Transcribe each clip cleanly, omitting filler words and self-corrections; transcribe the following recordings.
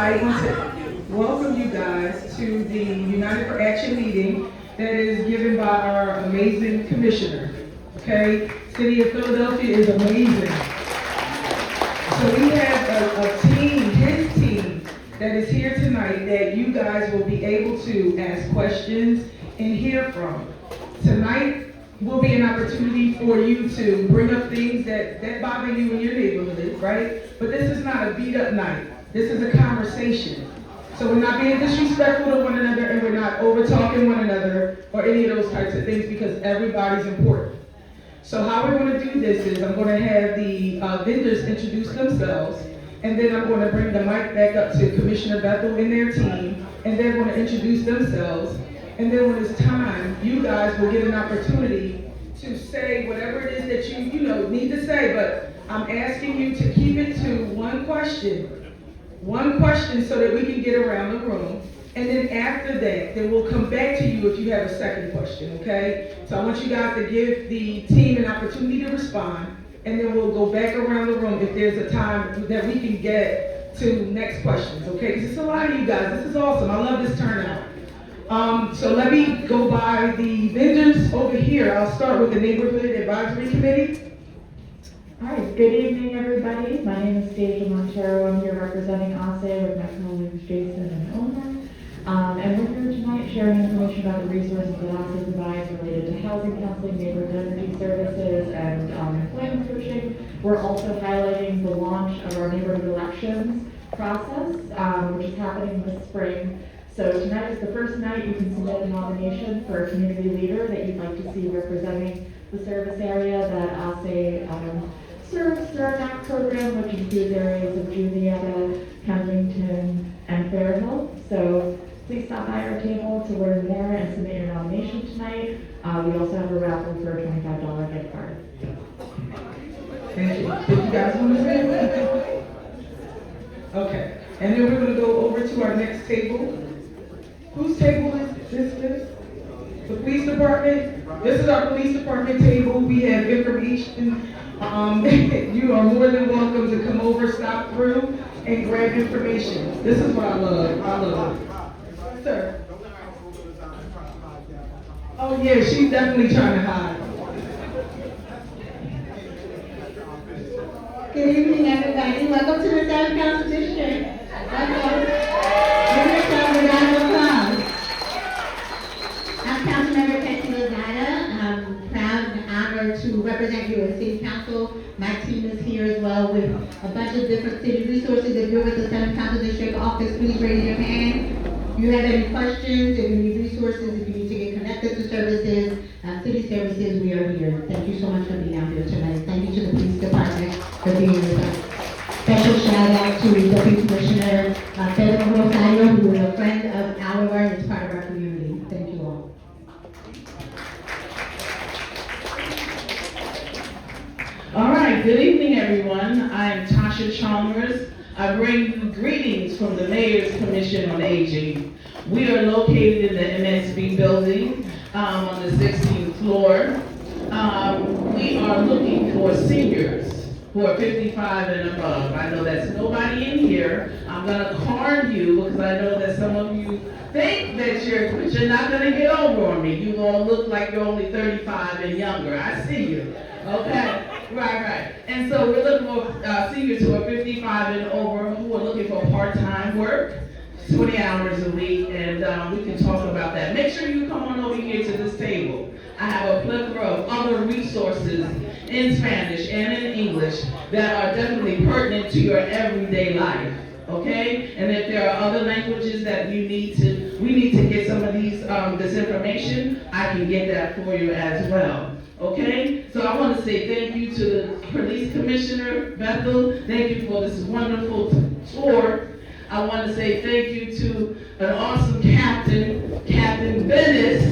I want to welcome you guys to the United for Action meeting that is given by our amazing commissioner. Okay, City of Philadelphia is amazing. So we have a team, his team, that is here tonight that you guys will be able to ask questions and hear from. Tonight will be an opportunity for you to bring up things that bother you in your neighborhood, right? But this is not a beat up night. This is a conversation. So we're not being disrespectful to one another and we're not over talking one another or any of those types of things because everybody's important. So how we're going to do this is I'm going to have the vendors introduce themselves, and then I'm going to bring the mic back up to Commissioner Bethel and their team, and they're going to introduce themselves. And then when it's time, you guys will get an opportunity to say whatever it is that you need to say, but I'm asking you to keep it to one question so that we can get around the room. And then after that, then we'll come back to you if you have a second question, okay? So I want you guys to give the team an opportunity to respond, and then we'll go back around the room if there's a time that we can get to next questions, okay? Because it's a lot of you guys. This is awesome. I love this turnout. So let me go by the vendors over here. I'll start with the Neighborhood Advisory Committee. All right, good evening, everybody. My name is Deja Montero. I'm here representing ASE with my colleagues Jason and Omar. And we're here tonight sharing information about the resources that ASE provides related to housing counseling, neighborhood energy services, and employment coaching. We're also highlighting the launch of our neighborhood elections process, which is happening this spring. So tonight is the first night you can submit a nomination for a community leader that you'd like to see representing the service area that ASE serves through our NAC program, which includes areas of Juniata, Kensington, and Fairhill. So please stop by our table to learn more and submit your nomination tonight. We also have a raffle for a $25 gift card. Thank you. Did you guys want to say anything? Okay. And then we're going to go over to our next table. Whose table is this? The police department. This is our police department table. We have information. You are more than welcome to come over, stop through, and grab information. This is what I love. I love it. Sir. Oh yeah, she's definitely trying to hide. Good evening, everybody. Welcome to the 7th Council District. Welcome. Give yourself a round of applause. I'm Councilmember Betsy Lozada. I'm proud and honored to represent you as City Council. My team is here as well with a bunch of different city resources. If you're with the 7th Council District office, please raise your hand. If you have any questions, if you need resources, if you need to get connected to services, city services, we are here. Thank you so much for being out here tonight. Thank you to the police department for being with us. Special shout out to Deputy Commissioner Pedro Rosario, who is a friend of our and is part of our community. Thank you all. All right, good evening, everyone. I am Tasha Chalmers. I bring you greetings from the Mayor's Commission on Aging. We are located in the MSB building on the 16th floor. We are looking for seniors who are 55 and above. I know that's nobody in here. I'm gonna card you because I know that some of you think that you're not gonna get over on me. You all look like you're only 35 and younger. I see you, okay? Right. And so we're looking for seniors who are 55 and over who are looking for part-time work, 20 hours a week, and we can talk about that. Make sure you come on over here to this table. I have a plethora of other resources in Spanish and in English that are definitely pertinent to your everyday life, okay? And if there are other languages that we need to get some of this information, I can get that for you as well. Okay, so I want to say thank you to the Police Commissioner Bethel. Thank you for this wonderful tour. I want to say thank you to an awesome captain, Captain Bennis,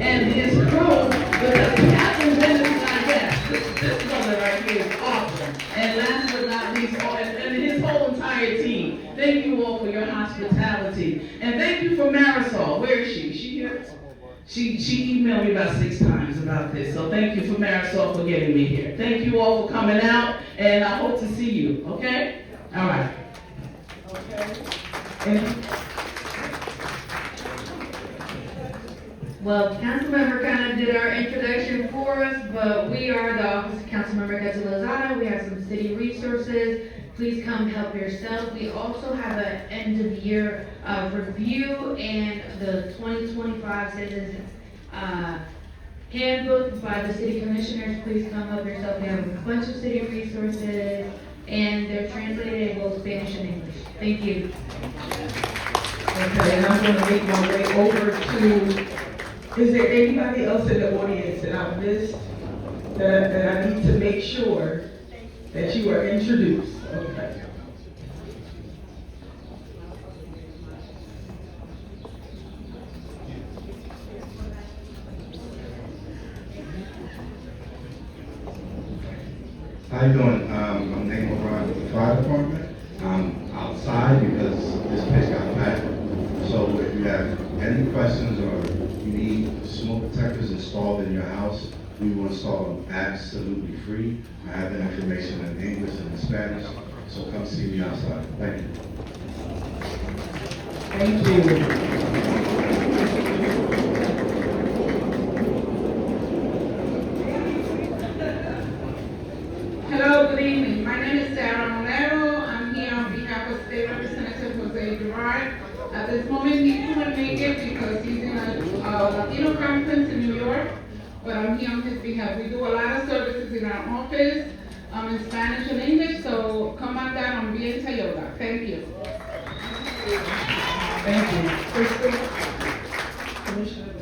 and his crew. Because Captain Bennis is not guest. This brother right here is awesome. And last but not least, and his whole entire team. Thank you all for your hospitality. And thank you for Marisol. Where is she? Is she here? She emailed me about 6 times about this, so thank you for Marisol for getting me here. Thank you all for coming out, and I hope to see you, okay? All right. Okay. And Well, Councilmember kind of did our introduction for us, but we are the Office of Councilmember Ketty Lozada. We have some city resources. Please come help yourself. We also have an end of year review and the 2025 Citizens Handbook by the city commissioners. Please come help yourself. We have a bunch of city resources and they're translated in both Spanish and English. Thank you. okay, and I'm gonna make my way over to, is there anybody else in the audience that I've missed that I need to make sure that you are introduced? Okay. How you doing? I'm Nate O'Brien with the fire department. I'm outside because this place got packed. So if you have any questions or you need smoke detectors installed in your house, we will install them absolutely free. I have the information in English and in Spanish, so come see me outside. Thank you. Thank you. Hello, good evening. My name is Sarah Monero. I'm here on behalf of State Representative Jose Gerard. At this moment, he couldn't make it because he's in a Latino conference in New York, but I'm here on his behalf. We do a lot of services in our office, in Spanish and English, so come on down on Bien Tayoga. Thank you. Thank you. Crystal? Commissioner?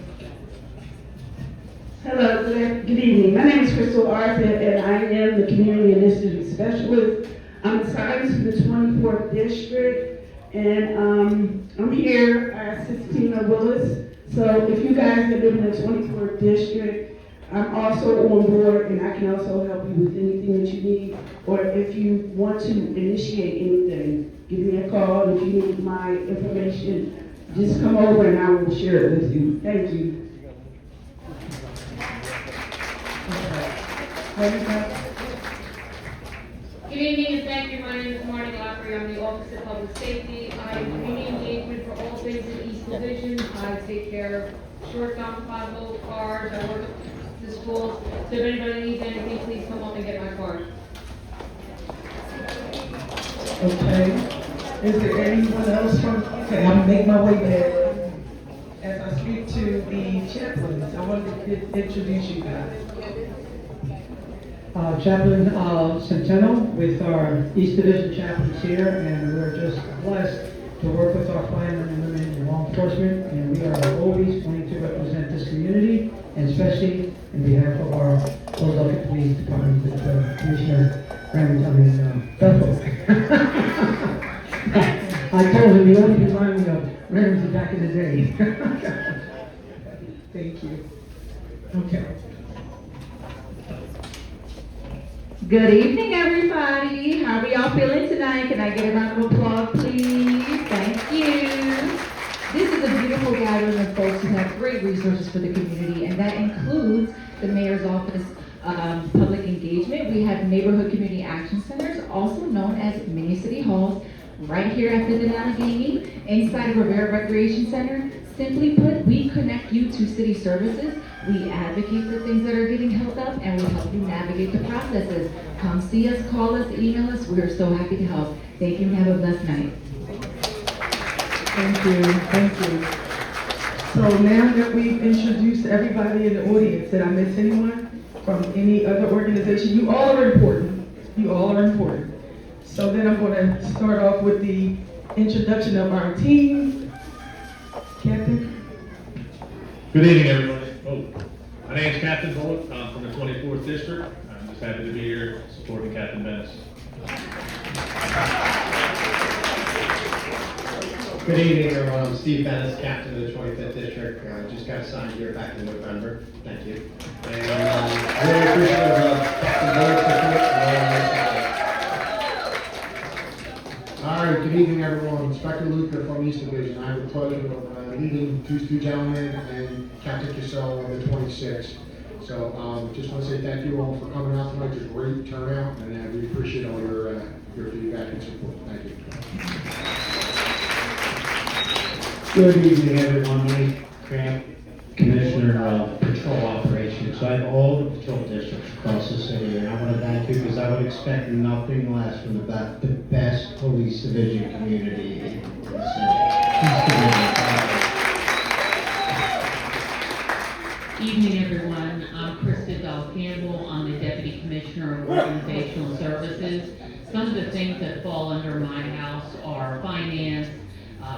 Hello, good evening. My name is Crystal Arthur, and I am the Community Initiative Specialist. I'm assigned to the 24th District, and I'm here. I assist Tina Willis. So if you guys that live in the 24th District, I'm also on board, and I can also help you with anything that you need. Or if you want to initiate anything, give me a call. If you need my information, just come over and I will share it with you. Thank you. Good evening and thank you. My name is Marty Lockery. I'm the Office of Public Safety. I am community engagement for all things in East Division. I take care of short dump, pothole, cars. I work at the schools. So if anybody needs anything, please come up and get my card. Okay. Is there anyone else from, okay, I'm gonna make my way back. As I speak to the chaplains, I wanted to introduce you guys. Chaplain Centeno with our East Division chaplains here, and we're just blessed to work with our firemen and women in law enforcement, and we are always wanting to represent this community, and especially in behalf of our Philadelphia Police Department with Commissioner Bethel. I told him he only reminded me of Ramsey back in the day. Thank you. Okay. Good evening, everybody. How are y'all feeling tonight? Can I get a round of applause, please? Thank you. This is a beautiful gathering of folks who have great resources for the community, and that includes the Mayor's Office Public Engagement. We have Neighborhood Community Action Centers, also known as mini city halls, right here at the Allegheny, inside of Rivera Recreation Center. Simply put, we connect you to city services. We advocate for things that are getting held up, and we help you navigate the processes. Come see us, call us, email us. We are so happy to help. Thank you and have a blessed night. Thank you. Thank you. So now that we've introduced everybody in the audience, did I miss anyone from any other organization? You all are important. You all are important. So then I'm going to start off with the introduction of our team. Captain? Good evening, everybody. My name is Captain Bullock. I'm from the 24th District. I'm just happy to be here supporting Captain Bennis. Good evening, everyone. I'm Steve Bennis, Captain of the 25th District. Just got assigned here back in November. Thank you. And really appreciative of Captain Bullock's support. All right, good evening, everyone. Inspector Luker from East Division. I have the pleasure of leading these two gentlemen and Captain Cassell on the 26th. So just want to say thank you all for coming out tonight. It's a great turnout, and we appreciate all your feedback and support. Thank you. Good evening, everyone. My name is Grant, Commissioner of Patrol Operations. So I have all the patrol districts across the city, and I want to thank you because I would expect nothing less from the best police division community in the city. Evening, everyone. I'm Krista Bell Campbell. I'm the Deputy Commissioner of Organizational Services. Some of the things that fall under my house are finance,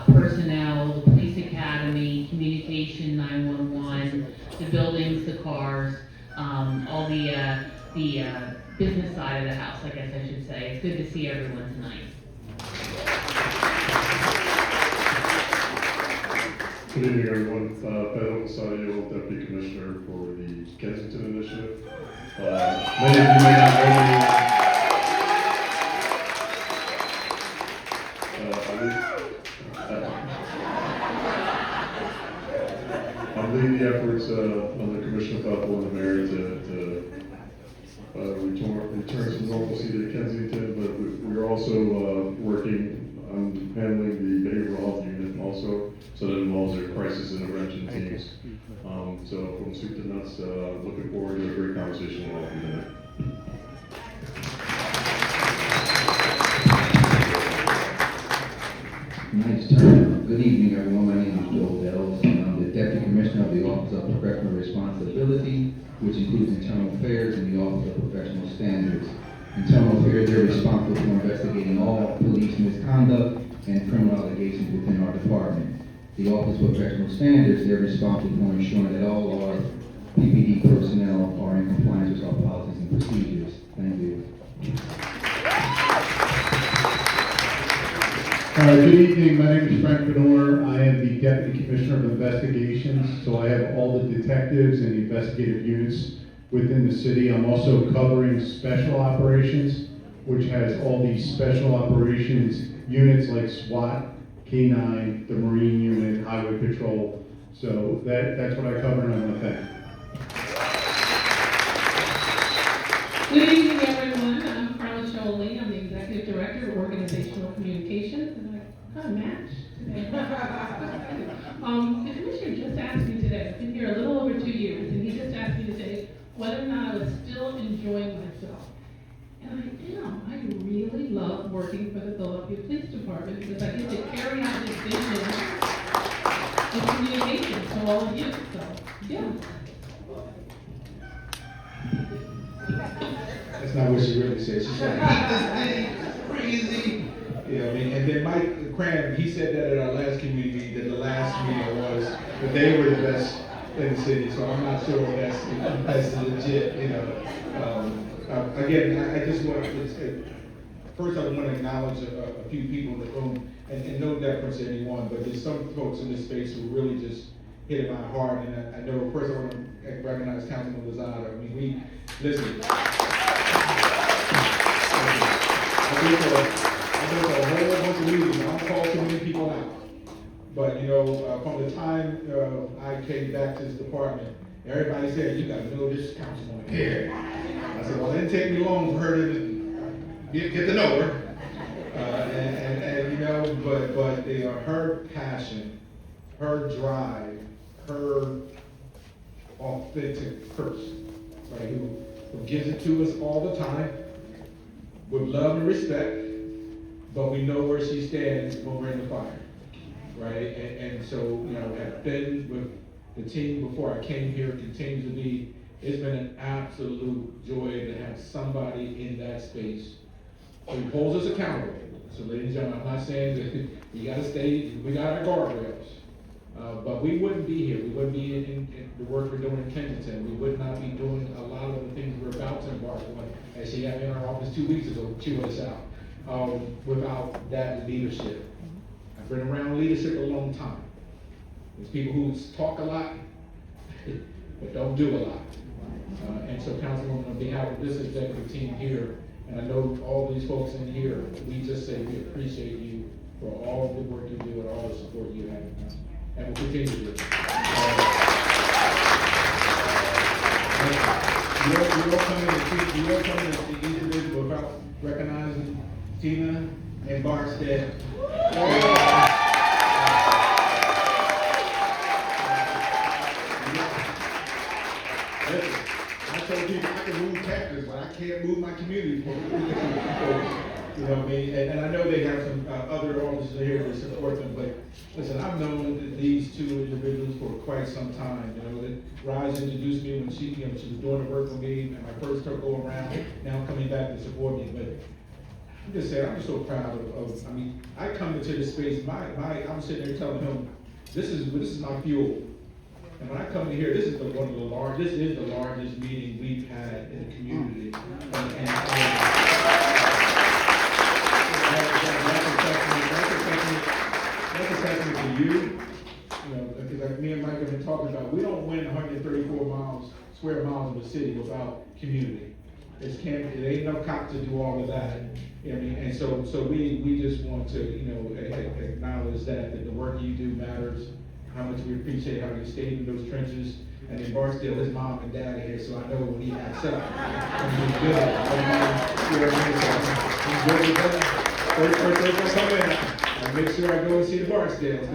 personnel, the police academy, communication, 911, the buildings, the cars, all the business side of the house, I guess I should say. It's good to see everyone tonight. Good evening, everyone. Ben Osadio, Deputy Commissioner for the Kensington Initiative. Many of you may not know me. I'm leading the efforts under Commissioner Bethel and the mayor to return some normalcy to Kensington, but we're also working on handling the behavioral health unit also, so that involves their crisis intervention teams. So from soup to nuts, looking forward to a great conversation with all of you tonight. Nice turn. Good evening, everyone. My name is Joe Bells, and I'm the Deputy Commissioner of the Office of Professional Responsibility, which includes Internal Affairs and the Office of Professional Standards. Internal Affairs, they're responsible for investigating all police misconduct and criminal allegations within our department. The Office of Professional Standards, they're responsible for ensuring that all our PPD personnel are in compliance with our policies and procedures. Thank you. Good evening, my name is Frank Benor. I am the Deputy Commissioner of Investigations, so I have all the detectives and investigative units within the city. I'm also covering Special Operations, which has all these Special Operations units like SWAT, K9, the Marine Unit, Highway Patrol. So that's what I cover, and I want to thank you. Good evening, everyone. I'm Carla Jolie. I'm the Executive Director of Organizational Communications, and I kind of match today. The Commissioner just asked me today, I've been here a little over 2 years, and he just asked me today whether or not I was still enjoying myself. And I am. I really love working for the Philadelphia Police Department because I get to carry out this vision of communication to all of you. So, yeah. That's not what she really said. She said, crazy. You know, I mean, and then Mike Cram, he said that at our last community meeting, that the last meeting was that they were the best in the city. So I'm not sure that's legit, you know. Again, I just want to, first I want to acknowledge a few people in the room, and no deference to anyone, but there's some folks in this space who really just hit it my heart, and I know first I want to recognize Councilman Lozada. I mean, listen. I did a whole bunch of meetings, I don't call too many people out. But, you know, from the time I came back to this department, everybody said, you got to know this councilwoman here. I said, well, it didn't take me long for her to get to know her. And you know, but her passion, her drive, her authentic person, right, who gives it to us all the time, with love and respect, but we know where she stands when we're in the fire, right? And so, you know, I've been with the team before I came here, continues to be. It's been an absolute joy to have somebody in that space who holds us accountable. So ladies and gentlemen, I'm not saying that you gotta stay, we got our guardrails. But we wouldn't be here. We wouldn't be in the work we're doing in Kensington. We would not be doing a lot of the things we're about to embark on, as she had in our office 2 weeks ago, chewing us out, without that leadership. I've been around leadership a long time. There's people who talk a lot, but don't do a lot. And so, Councilwoman, on behalf of this executive team here, and I know all these folks in here, we just say we appreciate you for all the work you do and all the support you have. And we'll continue to do it. You don't come in to each individual without recognizing Tina and Barstead. forth. But listen, I've known these two individuals for quite some time. You know, that Roz introduced me when she was doing the work for me, and my first go around. Now coming back to support me, but I'm just saying, I'm just so proud of I mean, I come into this space. I'm sitting there telling him, this is my fuel. And when I come in here, this is the largest meeting we've had in the community. That's a testament to you. You know, because like me and Mike have been talking about, we don't win 134 square miles of the city without community. It ain't no cop to do all of that. You know what I mean? And so we just want to, you know, acknowledge that the work you do matters, how much we appreciate how you stayed in those trenches. And in Barksdale, his mom and dad are here, so I know when he acts up, he's good. He's good with that. First come in, I make sure I go and see the Barksdales,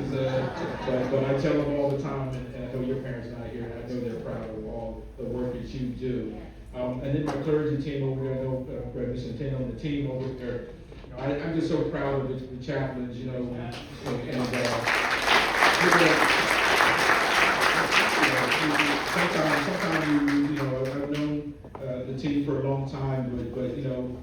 but I tell them all the time, and I know your parents are not here, and I know they're proud of all the work that you do. And then my clergy team over there, I know Brother Centeno and the team over there. I'm just so proud of the chaplains, you know, sometimes you know, I've known the team for a long time, but you know,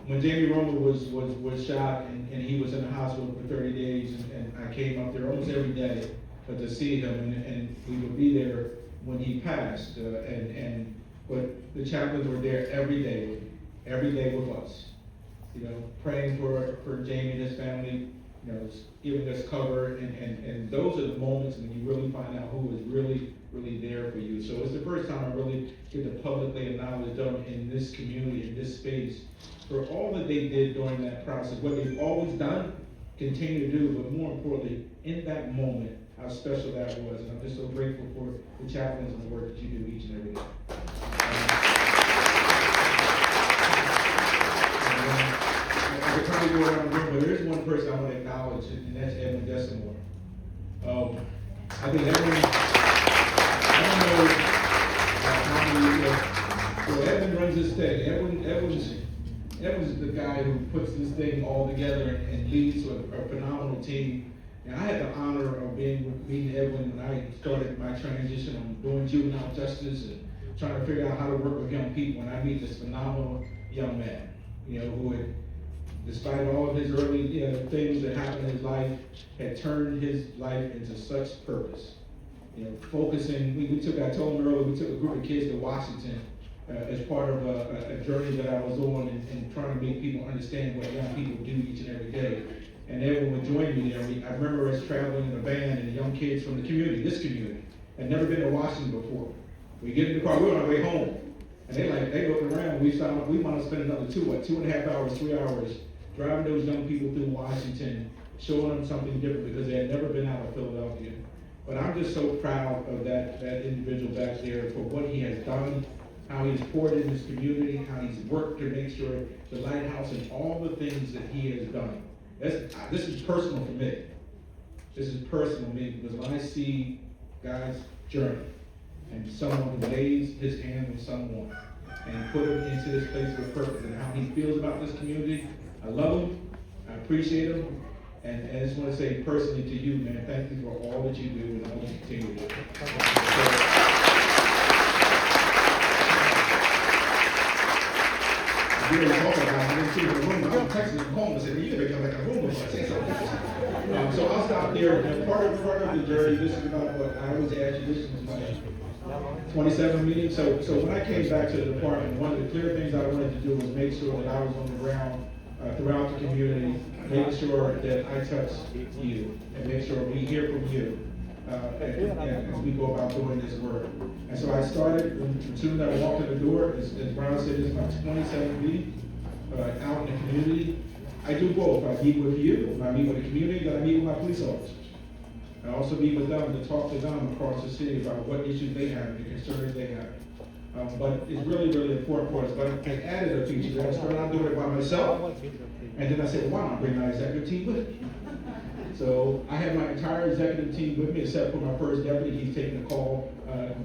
when Jamie Romer was shot and he was in the hospital for 30 days, and I came up there almost every day to see him, and we would be there when he passed, but the chaplains were there every day with us, you know, praying for Jamie and his family, you know, giving us cover, and those are the moments when you really find out who is really there for you. So it's the first time I really get to publicly acknowledge them in this community, in this space, for all that they did during that process, what they've always done, continue to do, but more importantly, in that moment, how special that was. And I'm just so grateful for the chaplains and the work that you do each and every day. I could probably go around the room, but there is one person I want to acknowledge, and that's Edwin Desamore. I think Edwin, I don't know how many, so Edwin runs this thing. Edwin's the guy who puts this thing all together and leads a phenomenal team. And I had the honor of meeting Edwin when I started my transition on doing juvenile justice and trying to figure out how to work with young people. And I meet this phenomenal young man, you know, who had, despite all of his early things that happened in his life, had turned his life into such purpose. You know, focusing, I told him earlier, we took a group of kids to Washington as part of a journey that I was on and trying to make people understand what young people do each and every day. And everyone would join me there. I remember us traveling in a van, and the young kids from the community, this community, had never been to Washington before. We get in the car, we were on our way home. And they look around, we want to spend another 2.5 hours, 3 hours, driving those young people through Washington, showing them something different because they had never been out of Philadelphia. But I'm just so proud of that individual back there for what he has done, how he's poured in his community, how he's worked to make sure the lighthouse and all the things that he has done. This is personal for me. This is personal for me because when I see God's journey and someone who lays his hand on someone and put him into this place of purpose and how he feels about this community, I love him, I appreciate him, and I just want to say personally to you, man, thank you for all that you do and all that you continue to do. We were talking about it, in the room. I was texting him home and said, you gotta come back in the room with us. Say something. So I'll stop there. And part of the journey, this is about what I always ask you, this is my 27 meeting. So when I came back to the department, one of the clear things I wanted to do was make sure that I was on the ground throughout the community, making sure that I touch you and make sure we hear from you as we go about doing this work. And so I started, as soon as I walked in the door, as Brown said, this is my 27th meeting out in the community. I do both. I meet with you, I meet with the community, then I meet with my police officers. I also meet with them to talk to them across the city about what issues they have, the concerns they have. But it's really, really important for us. But I added a feature that I started out doing it by myself. And then I said, well, why not bring my executive team with me? So I have my entire executive team with me, except for my first deputy. He's taking a call,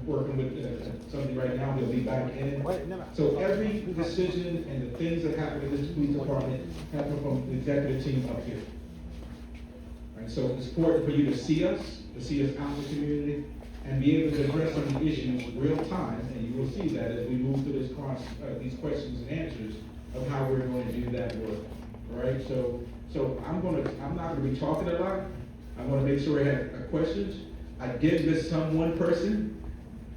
working with somebody right now. He'll be back in. So every decision and the things that happen in this police department happen from the executive team up here. Right? And so it's important for you to see us out in the community, and be able to address some of the issues real time, and you will see that as we move through these questions and answers of how we're going to do that work. All right, so I'm not gonna be talking a lot. I'm gonna make sure I have questions. I did miss one person,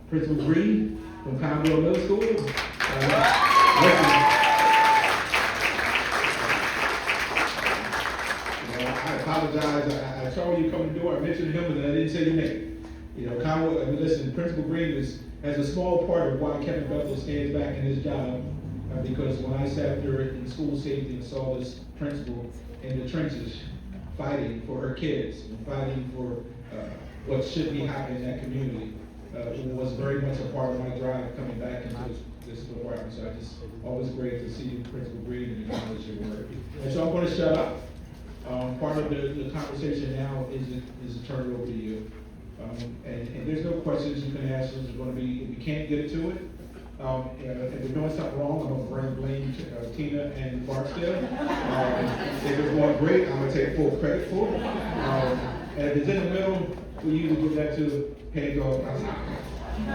Principal Green from Conwell Middle School. I apologize. I saw you come to the door. I mentioned him, and I didn't say your name. Conwell. Listen, Principal Green has a small part of why Kevin Bethel stands back in his job. Because when I sat there in school safety and saw this principal in the trenches fighting for her kids and fighting for what should be happening in that community, it was very much a part of my drive coming back into this department. So I just always great to see Principal Green and acknowledge your work. And so I'm going to shut up. Part of the conversation now is to turn it over to you. And there's no questions you can ask. There's going to be, if you can't get to it, if we're doing something wrong, I'm going to blame Tina and Barksdale. If it's going great, I'm going to take full credit for it. And if it's in the middle, we usually give that to Pedro. I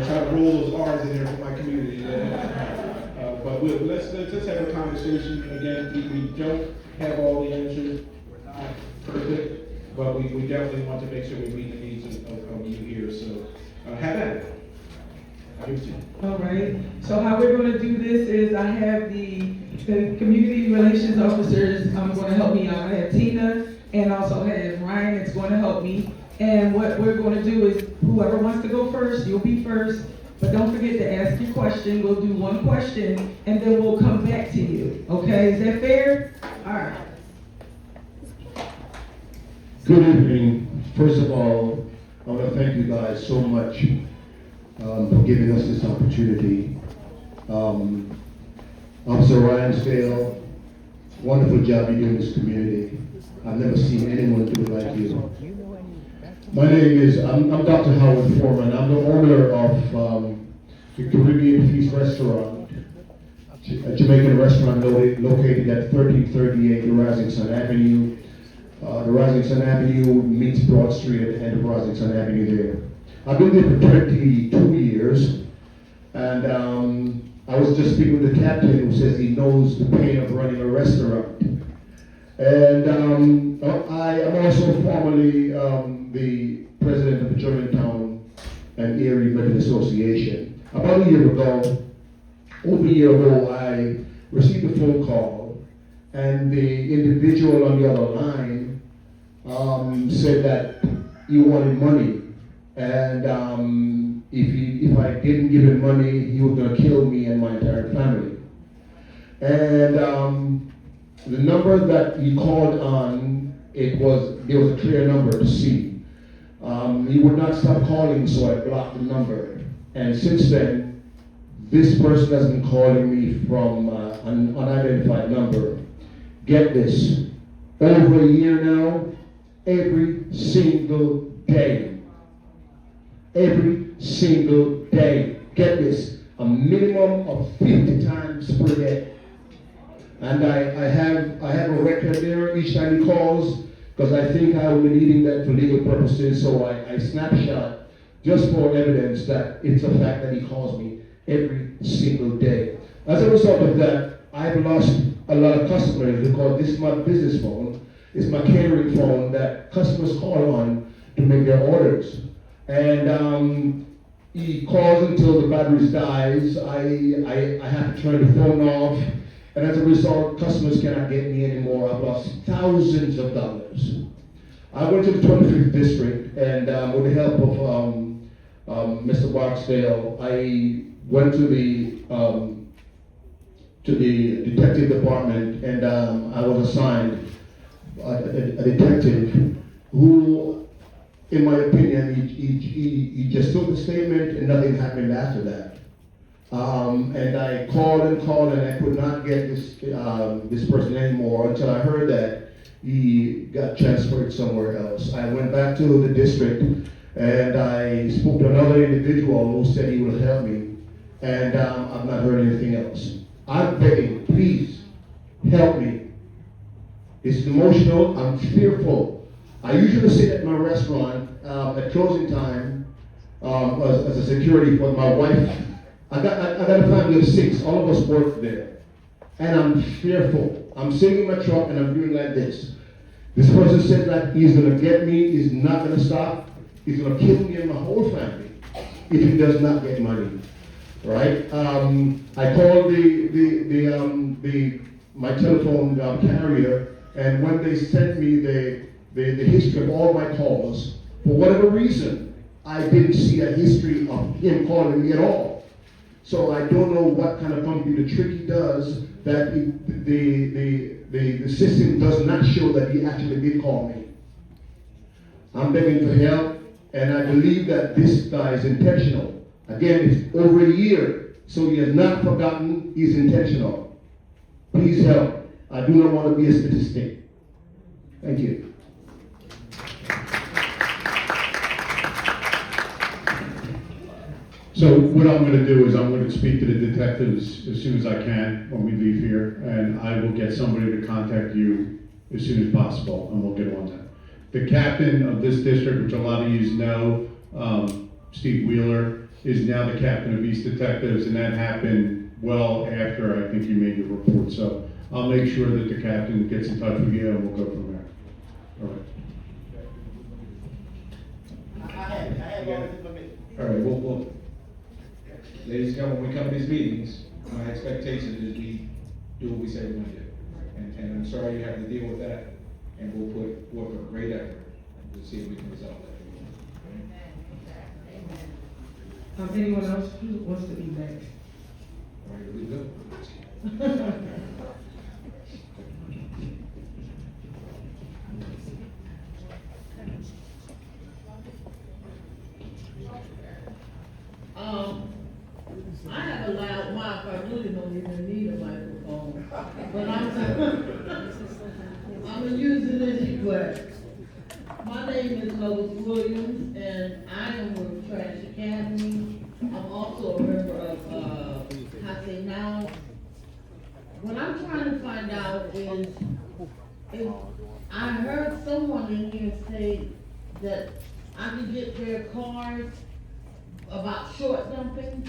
try to roll those R's in there for my community. But let's have a conversation. Again, we don't have all the answers, perfect, but we definitely want to make sure we meet the needs of you here. So have at it. All right, so how we're going to do this is I have the community relations officers going to help me out. I have Tina and also have Ryan that's going to help me. And what we're going to do is whoever wants to go first, you'll be first. But don't forget to ask your question. We'll do one question and then we'll come back to you. Okay, is that fair? All right. Good evening. First of all, I want to thank you guys so much for giving us this opportunity. Officer Ryan Scale, wonderful job you do in this community. I've never seen anyone do it like you. My name is, I'm Dr. Howard Foreman. I'm the owner of the Caribbean Feast Restaurant, a Jamaican restaurant located at 1338 the Rising Sun Avenue. The Rising Sun Avenue meets Broad Street at the end of Rising Sun Avenue there. I've been there for 22 years, and I was just speaking with the captain who says he knows the pain of running a restaurant. And I am also formerly the president of the Germantown and Erie Medical Association. About a year ago, over a year ago, I received a phone call, and the individual on the other line said that he wanted money. And if I didn't give him money, he was going to kill me and my entire family. And the number that he called on, there was a clear number to see. He would not stop calling, so I blocked the number. And since then, this person has been calling me from an unidentified number. Get this, over a year now, every single day. Every single day. Get this, a minimum of 50 times per day. And I have a record there each time he calls, because I think I will be needing that for legal purposes, so I snapshot just for evidence that it's a fact that he calls me every single day. As a result of that, I've lost a lot of customers because this is my business phone, it's my catering phone that customers call on to make their orders. And he calls until the batteries dies. I have to turn the phone off. And as a result, customers cannot get me anymore. I've lost thousands of dollars. I went to the 25th district, and with the help of Mr. Barksdale, I went to the detective department, and I was assigned a detective who, in my opinion, he just took the statement and nothing happened after that. And I called, and I could not get this person anymore until I heard that he got transferred somewhere else. I went back to the district, and I spoke to another individual who said he would help me, and I've not heard anything else. I'm begging, please help me. It's emotional, I'm fearful. I usually sit at my restaurant at closing time as a security for my wife. I got a family of 6, all of us work there. And I'm fearful. I'm sitting in my truck and I'm doing like this. This person said that he's gonna get me, he's not gonna stop, he's gonna kill me and my whole family if he does not get money. Right? I called my telephone carrier, and when they sent me the history of all my calls, for whatever reason, I didn't see a history of him calling me at all. So I don't know what kind of computer trick he does that the system does not show that he actually did call me. I'm begging for help, and I believe that this guy is intentional. Again, it's over a year, so he has not forgotten he's intentional. Please help. I do not want to be a statistic. Thank you. So what I'm going to do is I'm going to speak to the detectives as soon as I can when we leave here, and I will get somebody to contact you as soon as possible, and we'll get on that. The captain of this district, which a lot of you know, Steve Wheeler, is now the captain of East Detectives, and that happened well after I think you made your report. So I'll make sure that the captain gets in touch with you, and we'll go from there. All right. All right, well, ladies and gentlemen, when we come to these meetings, my expectation is we do what we say we're gonna do. And I'm sorry you have to deal with that, and we'll put forth a great effort to see if we can resolve that. Anyone else who wants to be next? All right, we go. I have a loud mic, I really don't even need a microphone, but I'm gonna use it as request. My name is Lois Williams, and I am with Trash Academy. I'm also a member of, Say Now. What I'm trying to find out is, if I heard someone in here say that I could get their cards about short dumping.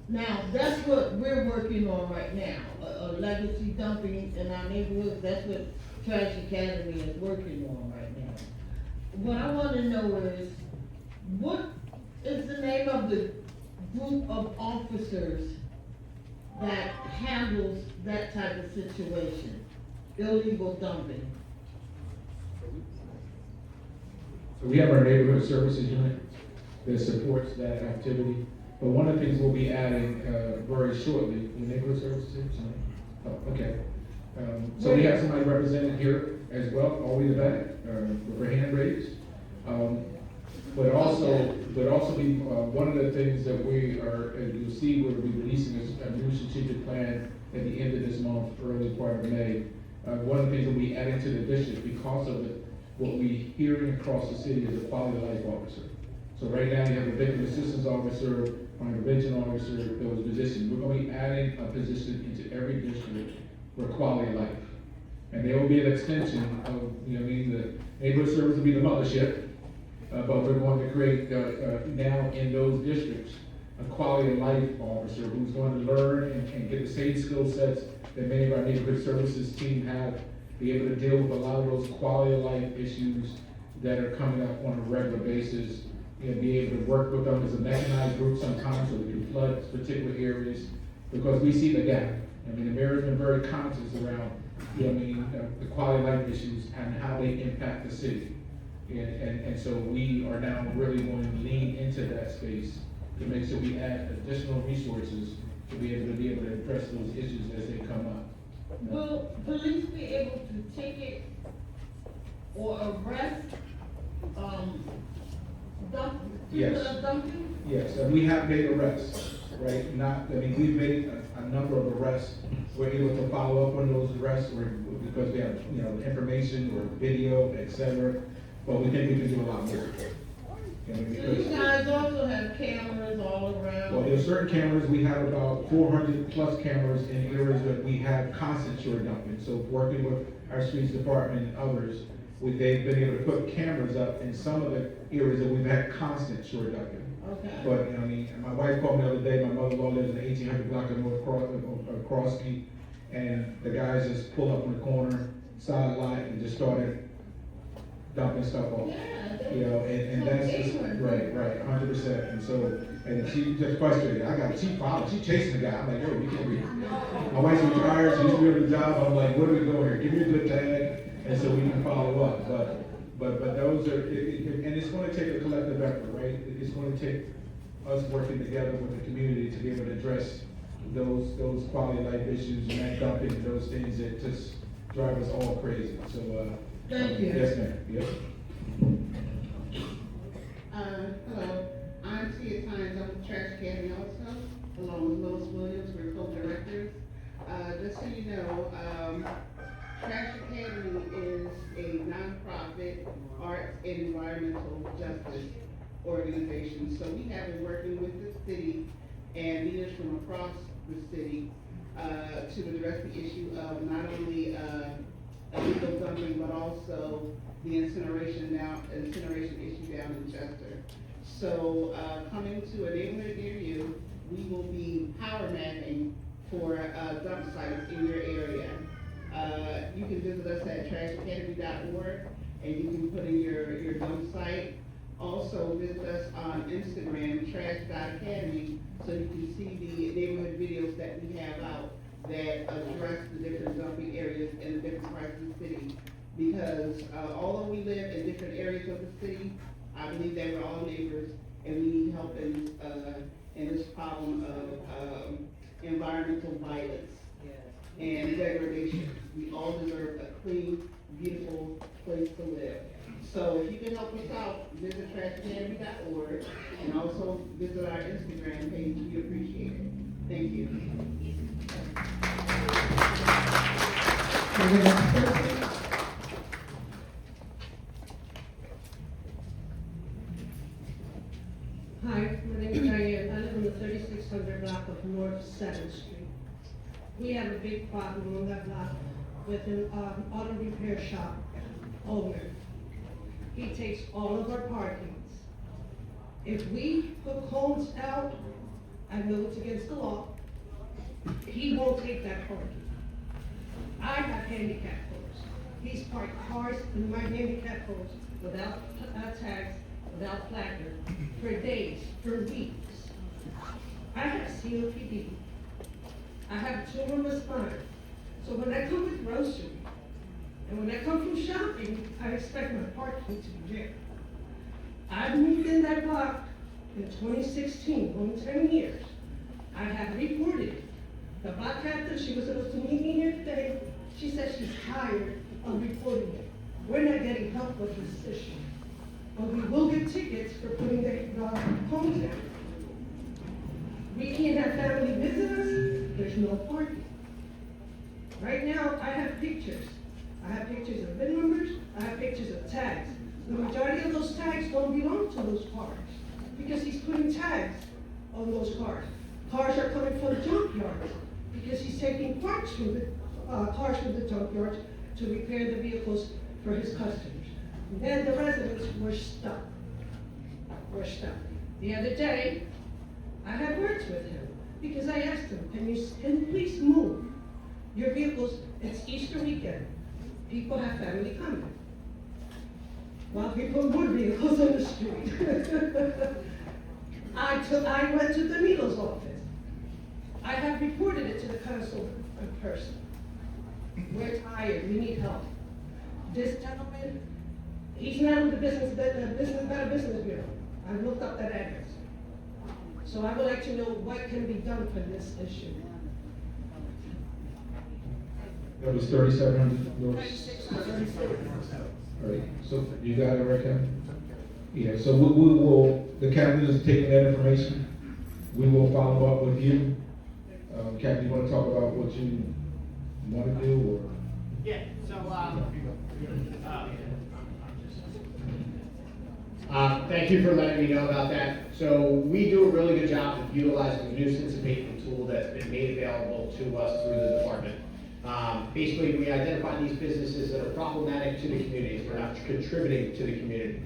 Now, that's what we're working on right now, a legacy dumping in our neighborhoods. That's what Trash Academy is working on right now. What I wanna know is, what is the name of the group of officers that handles that type of situation, illegal dumping? So we have our neighborhood services unit that supports that activity. But one of the things we'll be adding very shortly, the neighborhood services, oh, okay. So we have somebody represented here as well, all the way in the back, with her hand raised. But also be, one of the things that we are, as you'll see, we'll be releasing a new strategic plan at the end of this month, early part of May. One of the things that we adding to the district because of it, what we're hearing across the city is a quality of life officer. So right now you have a victim assistance officer, crime prevention officer, those positions. We're going to be adding a position into every district for quality of life. And there will be an extension of, the neighborhood service will be the mothership, but we're going to create now in those districts a quality of life officer who's going to learn and get the same skill sets that many of our neighborhood services team have, be able to deal with a lot of those quality of life issues that are coming up on a regular basis. Be able to work with them as a mechanized group sometimes so we can flood particular areas because we see the gap. The mayor's been very conscious around, the quality of life issues and how they impact the city. And so we are now really going to lean into that space to make sure we add additional resources to be able to address those issues as they come up. Will police be able to ticket or arrest, dumping? Yes, and we have made arrests, right? We've made a number of arrests. We're able to follow up on those arrests because we have, information or video, et cetera. But we think we can do a lot more. And So because- you guys also have cameras all around? Well, there's certain cameras, we have about 400 plus cameras in areas that we have constant sewer dumping. So working with our streets department and others, they've been able to put cameras up in some of the areas that we've had constant sewer dumping. Okay. But, I mean, my wife called me the other day, my mother-in-law lives in the 1800 block of North Crosskeep, and the guys just pulled up in the corner, side lot, and just started dumping stuff off. You know, and that's just, right, 100%. And so, and she just frustrated. She followed, she chasing the guy. I'm like, yo, we can't be. My wife's retired, she's doing the job. I'm like, what are we doing here? Give me a good tag, and so we can follow up. But those are, and it's going to take a collective effort, right? It's going to take us working together with the community to be able to address those quality of life issues and that dumping and those things that just drive us all crazy. So, Thank you. Yes, ma'am. Yes. Hello, I'm Tia Tynes, I'm with Trash Academy also, along with Lois Williams, we're co-directors. Just so you know, Trash Academy is a nonprofit arts and environmental justice organization. So we have been working with the city and leaders from across the city to address the issue of not only illegal dumping, but also the incineration issue down in Chester. So coming to a neighborhood near you, we will be power mapping for dump sites in your area. You can visit us at trashacademy.org and you can put in your dump site. Also visit us on Instagram, trash.academy, so you can see the neighborhood videos that we have out that address the different dumping areas in the different parts of the city. Because although we live in different areas of the city, I believe that we're all neighbors and we need help in this problem of environmental violence and degradation. We all deserve a clean, beautiful place to live. So if you can help us out, visit trashacademy.org and also visit our Instagram page. We appreciate it. Thank you. Hi, my name is Diane. I live on the 3600 block of North 7th Street. We have a big problem on that block with an auto repair shop owner. He takes all of our parkings. If we put cones out, I know it's against the law, he won't take that parking. I have handicap poles. He's parked cars in my handicap poles without tags, without placard, for days, for weeks. I have COPD. I have tumor spine. So when I come with groceries, and when I come from shopping, I expect my parking to be there. I moved in that block in 2016, only 10 years. I have reported it. The block captain, she was supposed to meet me here today. She said she's tired of reporting it. We're not getting help with this issue. But we will get tickets for putting the homes in. We can't have family visitors, there's no parking. Right now, I have pictures. I have pictures of VIN numbers, I have pictures of tags. The majority of those tags don't belong to those cars because he's putting tags on those cars. Cars are coming from junkyards because he's taking parts from the cars from the junkyards to repair the vehicles for his customers. And then the residents were stuck. The other day, I had words with him because I asked him, can you please move your vehicles? It's Easter weekend. People have family coming. Well, we put more vehicles on the street. I went to the Needles office. I have reported it to the council in person. We're tired, we need help. This gentleman, he's not in the business bureau. I looked up that address. So I would like to know what can be done for this issue. That was 3700 North. All right, so you got it right, Kevin? Yeah, so we will, the captain is taking that information. We will follow up with you. Captain, you want to talk about what you want to do, or? Yeah, so, Thank you for letting me know about that. So we do a really good job of utilizing the nuisance abatement tool that's been made available to us through the department. Basically, we identify these businesses that are problematic to the community, they're not contributing to the community.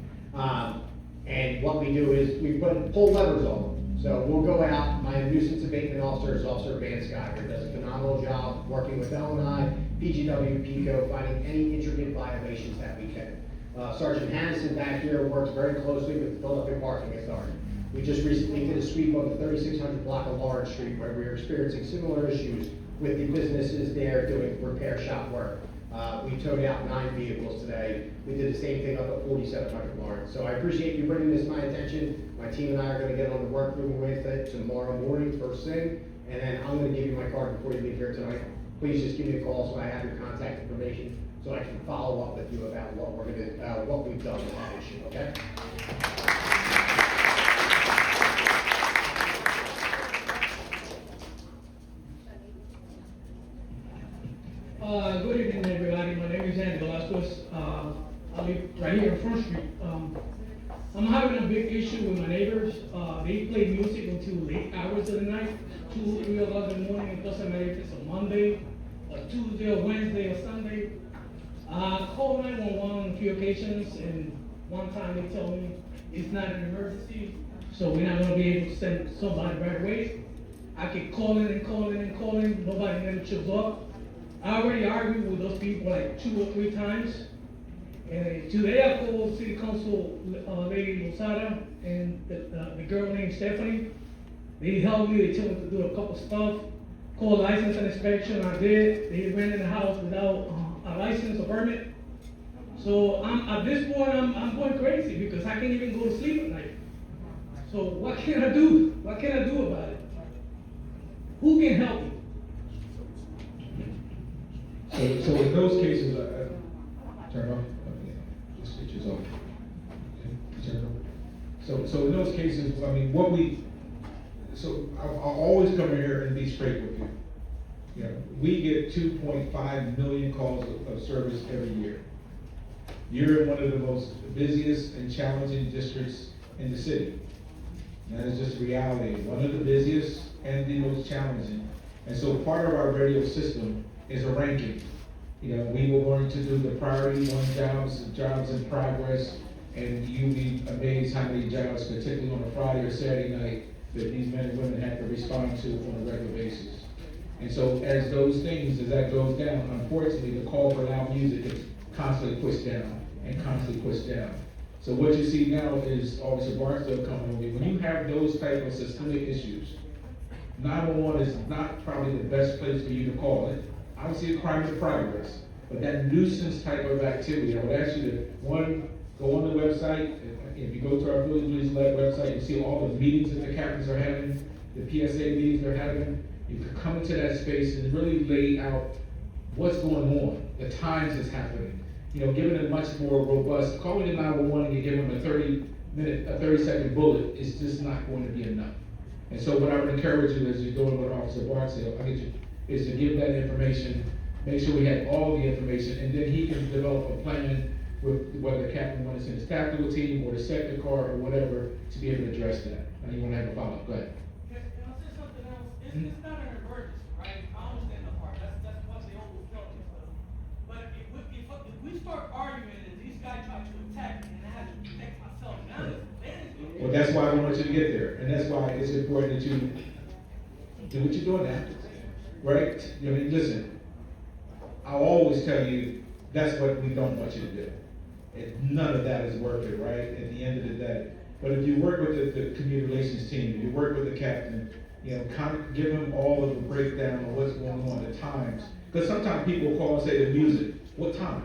And what we do is we pull levers on them. So we'll go out, my nuisance abatement officer is Officer Van Scott, who does a phenomenal job working with L&I, PGW, PICO, finding any intricate violations that we can. Sergeant Hannison back here works very closely with the Philadelphia Parking Authority. We just recently did a sweep of the 3600 block of Lawrence Street where we were experiencing similar issues with the businesses there doing repair shop work. We towed out 9 vehicles today. We did the same thing up at 4700 Lawrence. So I appreciate you bringing this to my attention. My team and I are going to get on the work moving with it tomorrow morning, first thing. And then I'm going to give you my card before you leave here tonight. Please just give me a call so I have your contact information so I can follow up with you about what we're going to, what we've done with that issue, okay? Good evening, everybody. My name is Andy Velasquez. I live right here on Front Street. I'm having a big issue with my neighbors. They play music until late hours of the night, 2, 3 o'clock in the morning. It doesn't matter if it's a Monday, a Tuesday, or Wednesday, or Sunday. I called 911 on a few occasions, and one time they told me it's not an emergency, so we're not going to be able to send somebody right away. I keep calling and calling and calling. Nobody never shows up. I already argued with those people like 2 or 3 times. And today I called City Council Lady Lozada and the girl named Stephanie. They helped me, they told me to do a couple stuff. Called license and inspection, I did. They rented the house without a license or permit. So at this point, I'm going crazy because I can't even go to sleep at night. So what can I do? What can I do about it? Who can help me? So in those cases, turn off. Just switches off. So in those cases, I mean, I'll always come in here and be straight with you. You know, we get 2.5 million calls of service every year. You're in one of the most busiest and challenging districts in the city. And that is just reality. One of the busiest and the most challenging. And so part of our radio system is a ranking. You know, we were going to do the priority 1 jobs in progress, and you'd be amazed how many jobs, particularly on a Friday or Saturday night, that these men and women have to respond to on a regular basis. And so as that goes down, unfortunately, the call for loud music is constantly pushed down and constantly pushed down. So what you see now is Officer Barstow coming on me. When you have those type of systemic issues, 911 is not probably the best place for you to call it. Obviously, a crime in progress, but that nuisance type of activity, I would ask you to, one, go on the website. If you go to our Village Police website, you see all the meetings that the captains are having, the PSA meetings they're having. You could come into that space and really lay out what's going on, the times it's happening. You know, giving it much more robust, calling it 911 and you give them a 30-second bullet is just not going to be enough. And so what I would encourage you as you're doing what Officer Barstow, is to give that information, make sure we have all the information, and then he can develop a plan with whether the captain wants to send his tactical team or the sector car or whatever to be able to address that. And you want to have a follow-up, go ahead. Can I say something else? It's not an emergency, right? I understand the part. That's what they overflow and stuff. But if we start arguing and these guys try to attack me and I have to protect myself, now Well, that's why I want you to get there, and that's why it's important that you do what you're doing now, right? I mean, listen, I'll always tell you that's what we don't want you to do. And none of that is worth it, right? At the end of the day. But if you work with the community relations team, if you work with the captain, you know, kind of give them all of the breakdown of what's going on at times. Because sometimes people call and say the music, what time?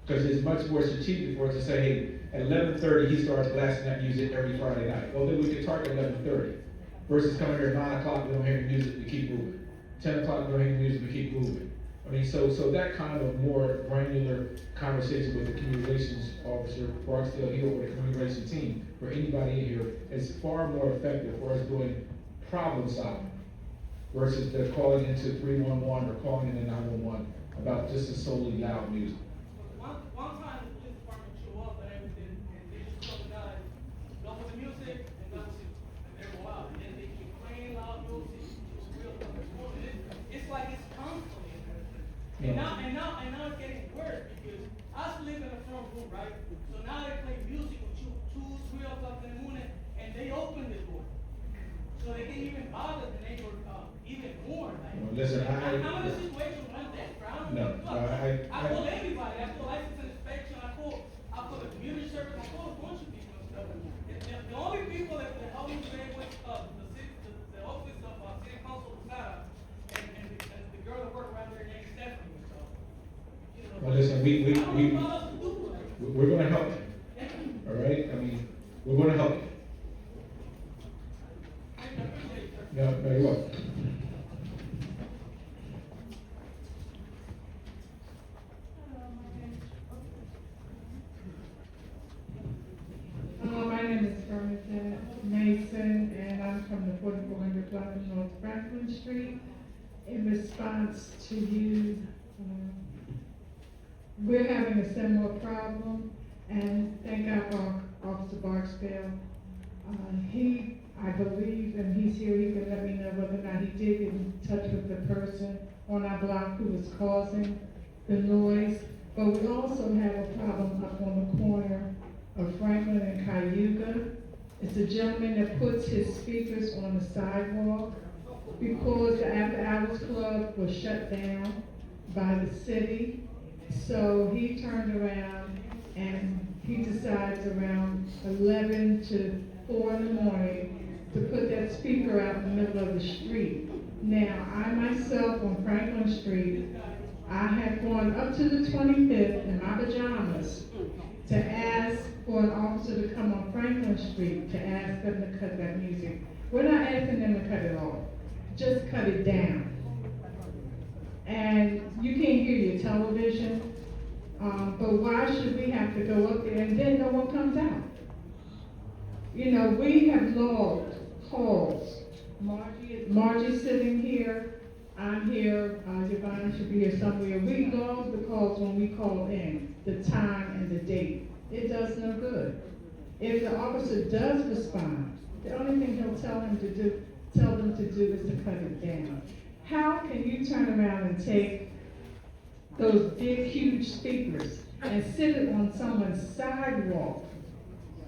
Because it's much more strategic for us to say, hey, at 11:30 he starts blasting that music every Friday night. Well, then we can target 11:30 versus coming here at 9 o'clock, we don't hear the music, we keep moving. 10 o'clock, we don't hear the music, we keep moving. I mean, so that kind of more granular conversation with the community relations officer, Barksdale Hill, or the community relations team, for anybody in here, is far more effective for us doing problem solving versus the calling into 311 or calling into 911 about just a solely loud music. One time the police department show up and everything, and they just told the guys, So now they play music until 2, 3 o'clock in the morning, and they open the door. So they can even bother the neighbor even more. Like, Well, listen, I'm in a situation one day, right? No, I call everybody. I call license inspection. I call the community service. I call a bunch of people and stuff. The only people that help me today was the office of City Council Lusada and the girl that worked around there named Stephanie. So, you know. Well, listen, I don't know what else to do. we're gonna help you. All right? I mean, we're gonna help you. No, you're welcome. Hello, my name is Bernadette Mason, and I'm from the 4400 block of North Franklin Street. In response to you, we're having a similar problem, and thank God for Officer Barksdale. He, I believe, and he's here, he can let me know whether or not he did get in touch with the person on our block who was causing the noise. But we also have a problem up on the corner of Franklin and Cayuga. It's a gentleman that puts his speakers on the sidewalk because the After Hours Club was shut down by the city. So he turned around and he decides around 11 to 4 in the morning to put that speaker out in the middle of the street. Now, I myself on Franklin Street, I had gone up to the 25th in my pajamas to ask for an officer to come on Franklin Street to ask them to cut that music. We're not asking them to cut it off, just cut it down. And you can't hear your television, but why should we have to go up there and then no one comes out? You know, we have logged calls. Margie's sitting here, I'm here, Giovanna should be here somewhere. We log the calls when we call in, the time and the date. It does no good. If the officer does respond, the only thing he'll tell them to do is to cut it down. How can you turn around and take those big, huge speakers and sit it on someone's sidewalk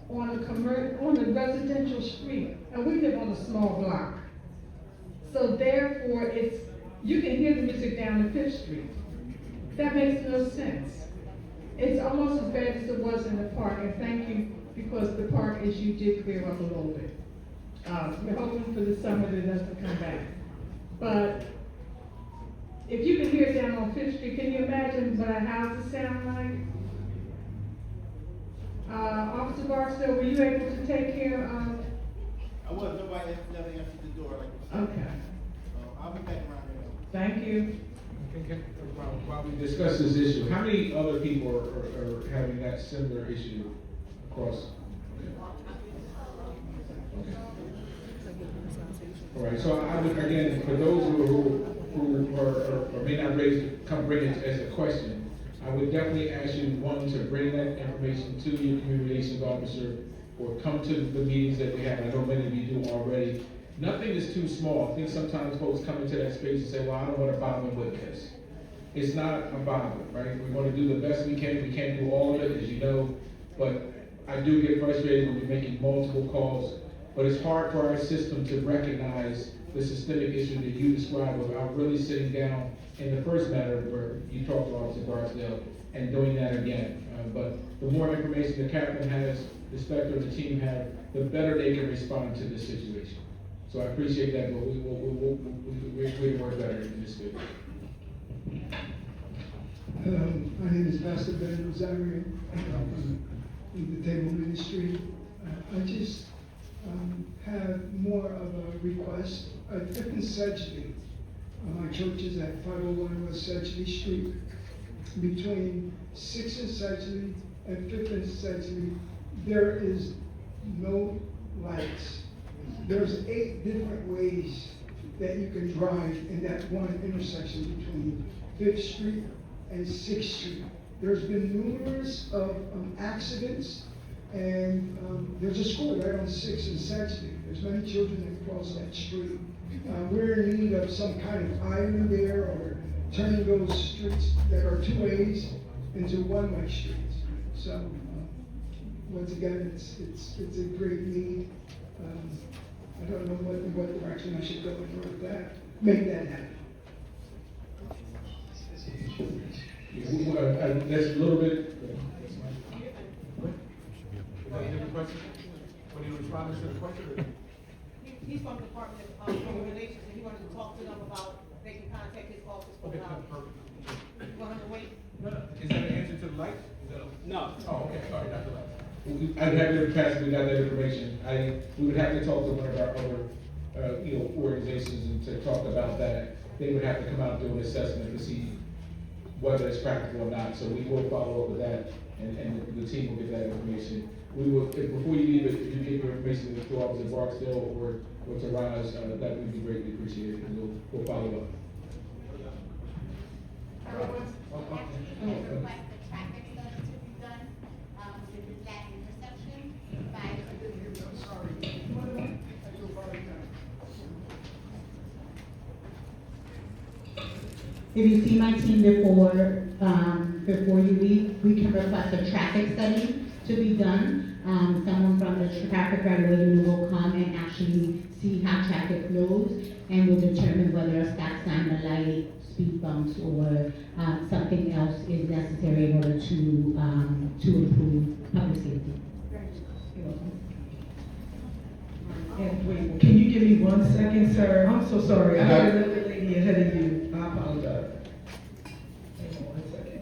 on a residential street? And we live on a small block. So therefore, you can hear the music down the 5th Street. That makes no sense. It's almost as bad as it was in the park, and thank you, because the park issue did clear up a little bit. We're hoping for the summer that it doesn't come back. But if you can hear it down on 5th Street, can you imagine what our houses sound like? Officer Barksdale, were you able to take care of? I was, nobody never answered the door like. Okay. I'll be back around there. Thank you. While we discuss this issue, how many other people are having that similar issue across? Okay. All right, so I would, again, for those who are, or may not bring it as a question, I would definitely ask you, one, to bring that information to your community relations officer, or come to the meetings that we have. I know many of you do already. Nothing is too small. I think sometimes folks come into that space and say, well, I don't want to bother with this. It's not a bother, right? We want to do the best we can. We can't do all of it, as you know, but I do get frustrated when we're making multiple calls. But it's hard for our system to recognize the systemic issue that you described without really sitting down in the first matter where you talked to Officer Barksdale and doing that again. But the more information the captain has, the inspector and the team have, the better they can respond to this situation. So I appreciate that, but we'll work better in this field. My name is Pastor Ben Rosario in the Table Ministry. I just have more of a request. I've been Sedgley. My church is at 501 West Sedgley Street. Between 6th and Sedgley and 5th and Sedgley, there is no lights. There's 8 different ways that you can drive in that one intersection between 5th Street and 6th Street. There's been numerous of accidents, and there's a school right on 6th and Sedgley. There's many children that cross that street. We're in need of some kind of island there, or turning those streets that are 2 ways into 1-way streets. So once again, it's a great need. I don't know what direction I should go in order to make that happen. That's a little bit. What are you responding to the question? He's from the Department of Human Relations, and he wanted to talk to them about, they can contact his office for Okay, help. perfect. You want him to wait? No, is that an answer to the lights? No. Oh, okay, sorry, not the lights. I'd have to pass, we got that information. We would have to talk to one of our other, organizations and to talk about that. They would have to come out and do an assessment to see whether it's practical or not. So we will follow up with that, and the team will get that information. We will, before you leave it, if you get your information to Officer Barksdale or to Raj, that would be greatly appreciated, and we'll follow up. If you see my team before you leave, we can request a traffic study to be done. Someone from the traffic right-of-way unit will come and actually see how traffic flows and will determine whether a stop sign, a light, speed bumps, or something else is necessary in order to improve public safety. And wait, can you give me 1 second, sir? I'm so sorry. I had another lady ahead of you. I apologize. Hang on 1 second.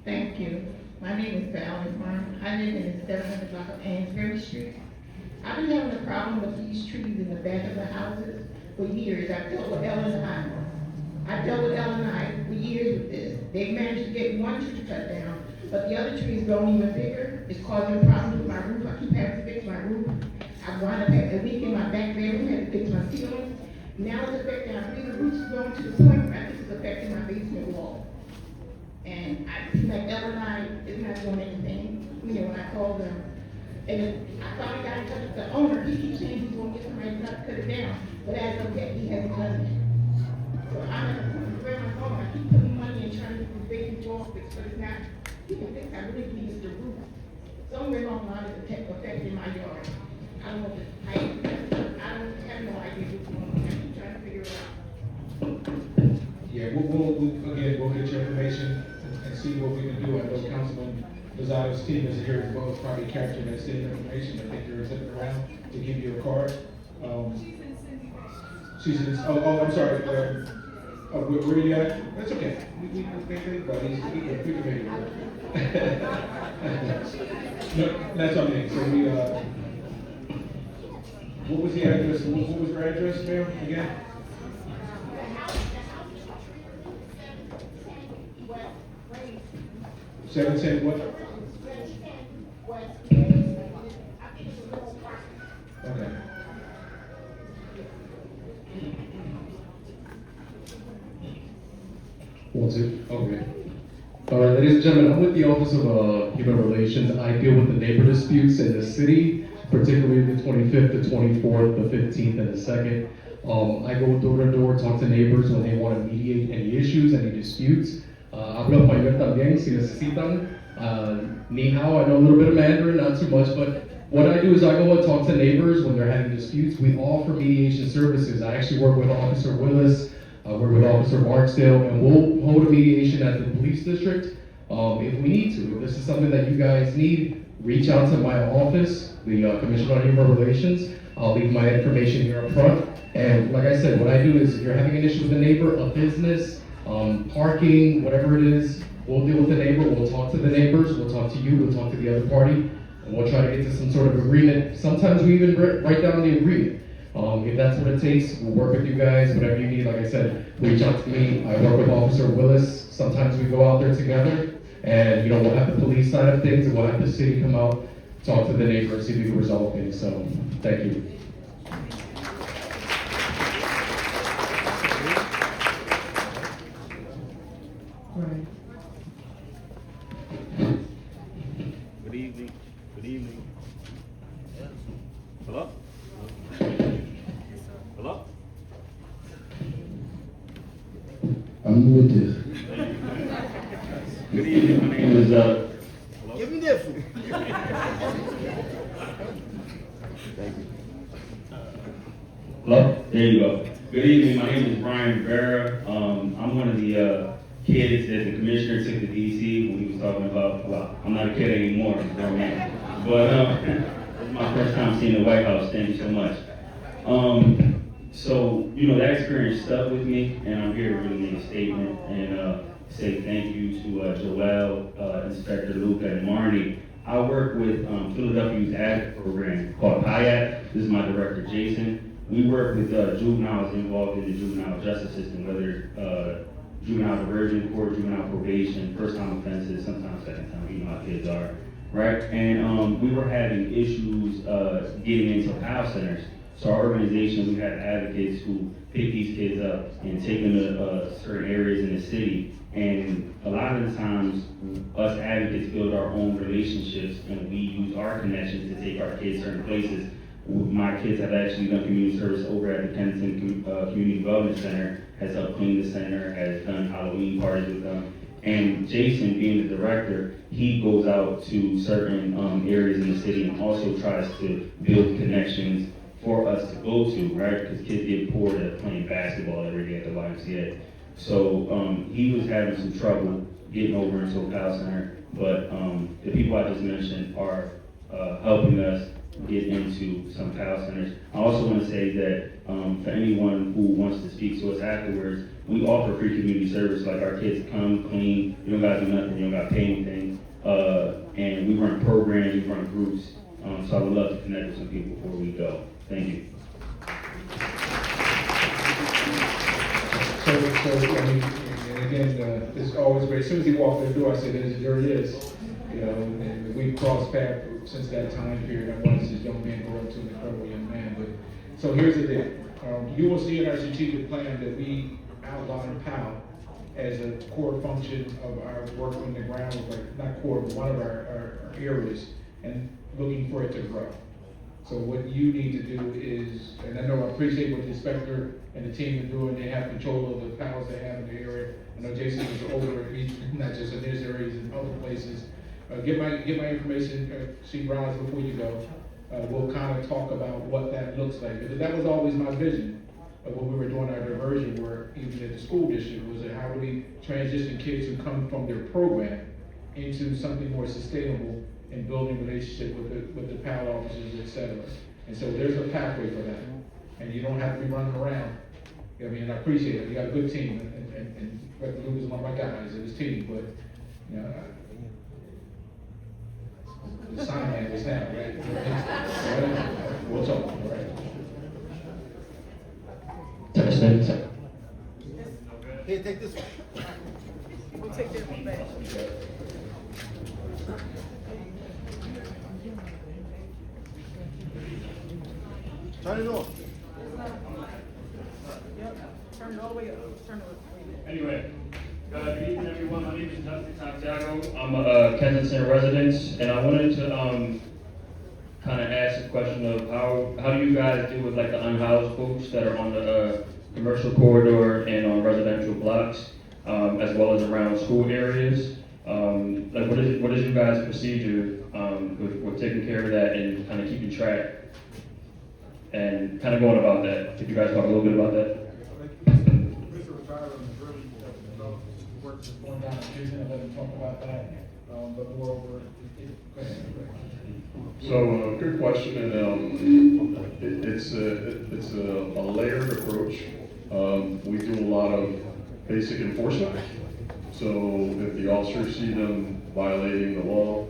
Thank you. My name is Val Martin. I live in the 700 block of Amesbury Street. I've been having a problem with these trees in the back of the houses for years. I've dealt with L&I. I've dealt with L&I for years with this. They've managed to get one tree cut down, but the other trees grown even bigger. It's causing problems with my roof. I keep having to fix my roof. I wound up having a leak in my back bedroom, had to fix my ceiling. Now it's affecting, I believe the roof's going to the point where I think it's affecting my basement wall. And I seem like L&I is not doing anything, when I call them. And then I finally got in touch with the owner. He keeps saying he's gonna get somebody to cut it down, but as of yet, he hasn't done it. So I'm at a point where my phone, I keep putting money in trying to get this basement wall fixed, but it's not, he can fix, I really think it's the roof. Somewhere along the line, it's affecting my yard. I don't know if it's height, I don't have no idea what's going on. I keep trying to figure it out. Yeah, we'll get your information and see what we can do. I know Councilman Lozada's team is here as well, as probably capturing that same information. I think they're zipping around to give you a card. She's in, I'm sorry, where are you at? That's okay. We can make it, but we can make it work. No, that's on me. So what was the address? What was your address, ma'am, again? Seven ten what? Okay. What's it? Okay. All right, ladies and gentlemen, I'm with the Office of Human Relations. I deal with the neighbor disputes in the city, particularly the 25th, the 24th, the 15th, and the 2nd. I go door to door, talk to neighbors when they want to mediate any issues, any disputes. Hablo español también si necesitan. Ni hao, I know a little bit of Mandarin, not too much, but what I do is I go and talk to neighbors when they're having disputes. We offer mediation services. I actually work with Officer Willis, I work with Officer Barksdale, and we'll hold a mediation at the police district if we need to. If this is something that you guys need, reach out to my office, the Commissioner on Human Relations. I'll leave my information here up front. And like I said, what I do is if you're having an issue with a neighbor, a business, parking, whatever it is, we'll deal with the neighbor, we'll talk to the neighbors, we'll talk to you, we'll talk to the other party, and we'll try to get to some sort of agreement. Sometimes we even write down the agreement. If that's what it takes, we'll work with you guys, whatever you need. Like I said, reach out to me. I work with Officer Willis. Sometimes we go out there together, and we'll have the police side of things, and we'll have the city come out, talk to the neighbor, and see if we can resolve things. So, thank you. Right. Good evening. Good evening. Hello? Hello? I'm new with this. Good evening, my name is, Give him this one. hello? There you go. Good evening, my name is Brian Rivera. I'm one of the kids that the commissioner took to DC when he was talking about, well, I'm not a kid anymore, I'm a grown man. But it's my first time seeing the White House, thank you so much. So, you know, that experience stuck with me, and I'm here to really make a statement and say thank you to Joelle, Inspector Luca, and Marnie. I work with Philadelphia Youth Advocate Program called PIAC. This is my director, Jason. We work with juveniles involved in the juvenile justice system, whether juvenile diversion court, juvenile probation, first-time offenses, sometimes second-time, you know how kids are, right? And we were having issues getting into PAL centers. So our organization, we had advocates who pick these kids up and take them to certain areas in the city. And a lot of the times, us advocates build our own relationships and we use our connections to take our kids certain places. My kids have actually done community service over at the Kensington Community Development Center, has helped clean the center, has done Halloween parties with them. And Jason, being the director, he goes out to certain areas in the city and also tries to build connections for us to go to, right? Because kids get bored at playing basketball every day at the YMCA. So he was having some trouble getting over into a PAL center, but the people I just mentioned are helping us get into some PAL centers. I also want to say that for anyone who wants to speak to us afterwards, we offer free community service. Like our kids come, clean, you don't got to do nothing, you don't got to pay anything. And we run programs, we run groups. So I would love to connect with some people before we go. Thank you. So, I mean, and again, it's always great. As soon as he walked in the door, I said, there he is. You know, and we've crossed paths since that time period. I watched this young man grow up to an incredible young man. But so here's the thing. You will see in our strategic plan that we outline PAL as a core function of our work on the ground, like not core, but one of our areas, and looking for it to grow. So what you need to do is, and I know I appreciate what the inspector and the team are doing, they have control of the PALs they have in the area. I know Jason is over, not just in this area, he's in other places. Get my information, see Roz before you go. We'll kind of talk about what that looks like. Because that was always my vision of when we were doing our diversion work, even at the school district, was that how do we transition kids who come from their program into something more sustainable and building relationship with the PAL officers, et cetera. And so there's a pathway for that. And you don't have to be running around. I mean, and I appreciate it. You got a good team, and Dr. Luke is one of my guys in his team, but, you know, the sign man is now, right? We'll talk, all right? Here, take this one. We'll take that one back. Turn it on. Yep, turn it all the way up, turn it up. Anyway, good evening everyone, my name is Dustin Santiago. I'm a Kensington resident, and I wanted to kind of ask a question of how do you guys deal with like the unhoused folks that are on the commercial corridor and on residential blocks, as well as around school areas? Like what is your guys' procedure with taking care of that and kind of keeping track and kind of going about that? Could you guys talk a little bit about that? Works is going down to Jason and let him talk about that, but moreover, go ahead. So, good question, and it's a layered approach. We do a lot of basic enforcement. So if the officers see them violating the law,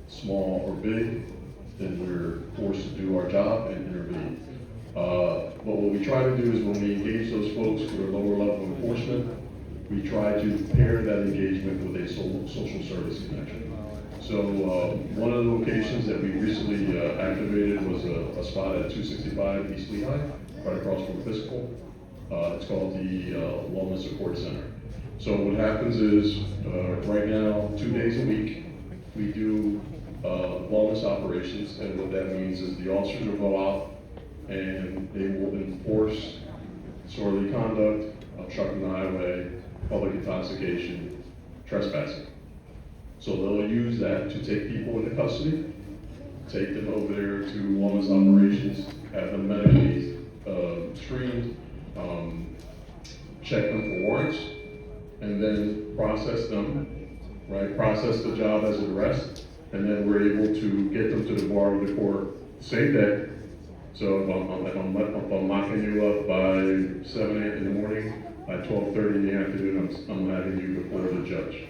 small or big, then we're forced to do our job and intervene. But what we try to do is when we engage those folks for a lower level of enforcement, we try to pair that engagement with a social service connection. So one of the locations that we recently activated was a spot at 265 East Lehigh, right across from Fiscal. It's called the Wellness Support Center. So what happens is, right now, 2 days a week, we do wellness operations, and what that means is the officers will go out and they will enforce disorderly conduct, obstructing the highway, public intoxication, trespassing. So they'll use that to take people into custody, take them over there to wellness operations, have them medically screened, check them for warrants, and then process them, right? Process the job as an arrest, and then we're able to get them to the bar of the court same day. So if I'm locking you up by 7 in the morning, by 12:30 in the afternoon, I'm having you before the judge.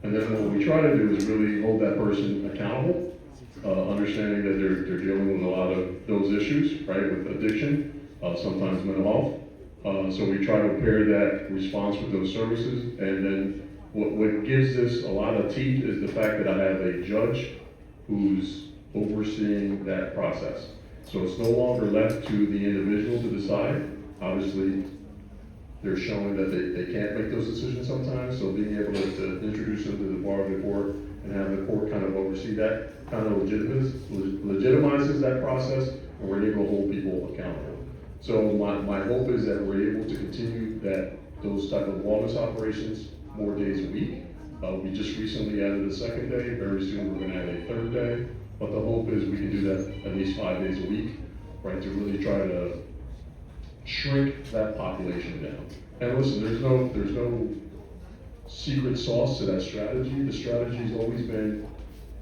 And then what we try to do is really hold that person accountable, understanding that they're dealing with a lot of those issues, right, with addiction, sometimes mental health. So we try to pair that response with those services. And then what gives this a lot of teeth is the fact that I have a judge who's overseeing that process. So it's no longer left to the individual to decide. Obviously, they're showing that they can't make those decisions sometimes, so being able to introduce them to the bar of the court and have the court kind of oversee that kind of legitimizes that process, and we're able to hold people accountable. So my hope is that we're able to continue those type of wellness operations more days a week. We just recently added a second day. Very soon we're going to add a third day. But the hope is we can do that at least 5 days a week, right, to really try to shrink that population down. And listen, there's no secret sauce to that strategy. The strategy's always been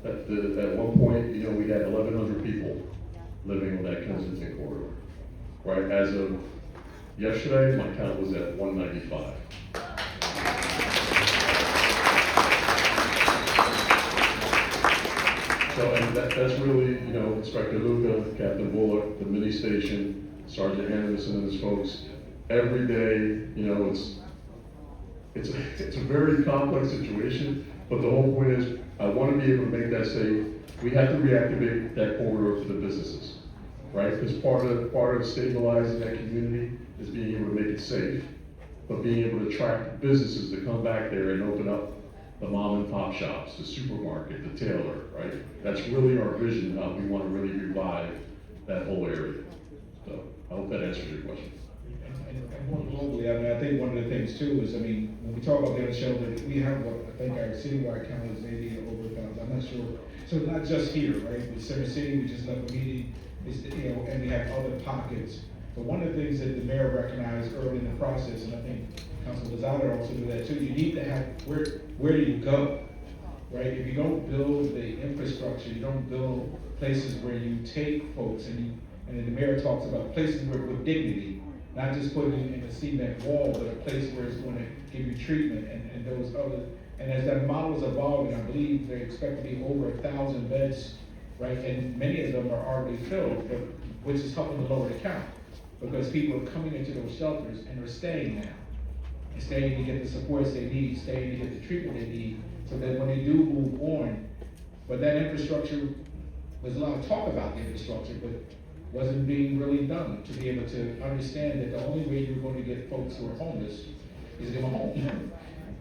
that at one point, you know, we had 1,100 people living on that Kensington corridor, right? As of yesterday, my count was at 195. So, and that's really, you know, Inspector Luca, Captain Bullock, the mini station, Sergeant Anderson and his folks. Every day, you know, it's a very complex situation, but the whole point is I want to be able to make that safe. We have to reactivate that corridor for the businesses, right? Because part of stabilizing that community is being able to make it safe, but being able to attract businesses to come back there and open up the mom and pop shops, the supermarket, the tailor, right? That's really our vision, how we want to really revive that whole area. So I hope that answers your question. And more globally, I mean, I think one of the things too is, I mean, when we talk about the shelter, we have what I think our citywide count is maybe over 1,000. I'm not sure. So not just here, right? With Center City, we just left a meeting, you know, and we have other pockets. But one of the things that the mayor recognized early in the process, and I think Councilor Lozada also do that too, you need to have, where do you go, right? If you don't build the infrastructure, you don't build places where you take folks, and then the mayor talks about places with dignity, not just putting it in a cement wall, but a place where it's going to give you treatment and those other, and as that model is evolving, I believe they expect to be over 1,000 beds, right? And many of them are already filled, but which is helping to lower the count, because people are coming into those shelters and they're staying now. And staying to get the supports they need, staying to get the treatment they need, so that when they do move on, but that infrastructure, there's a lot of talk about the infrastructure, but wasn't being really done to be able to understand that the only way you're going to get folks who are homeless is give them a home,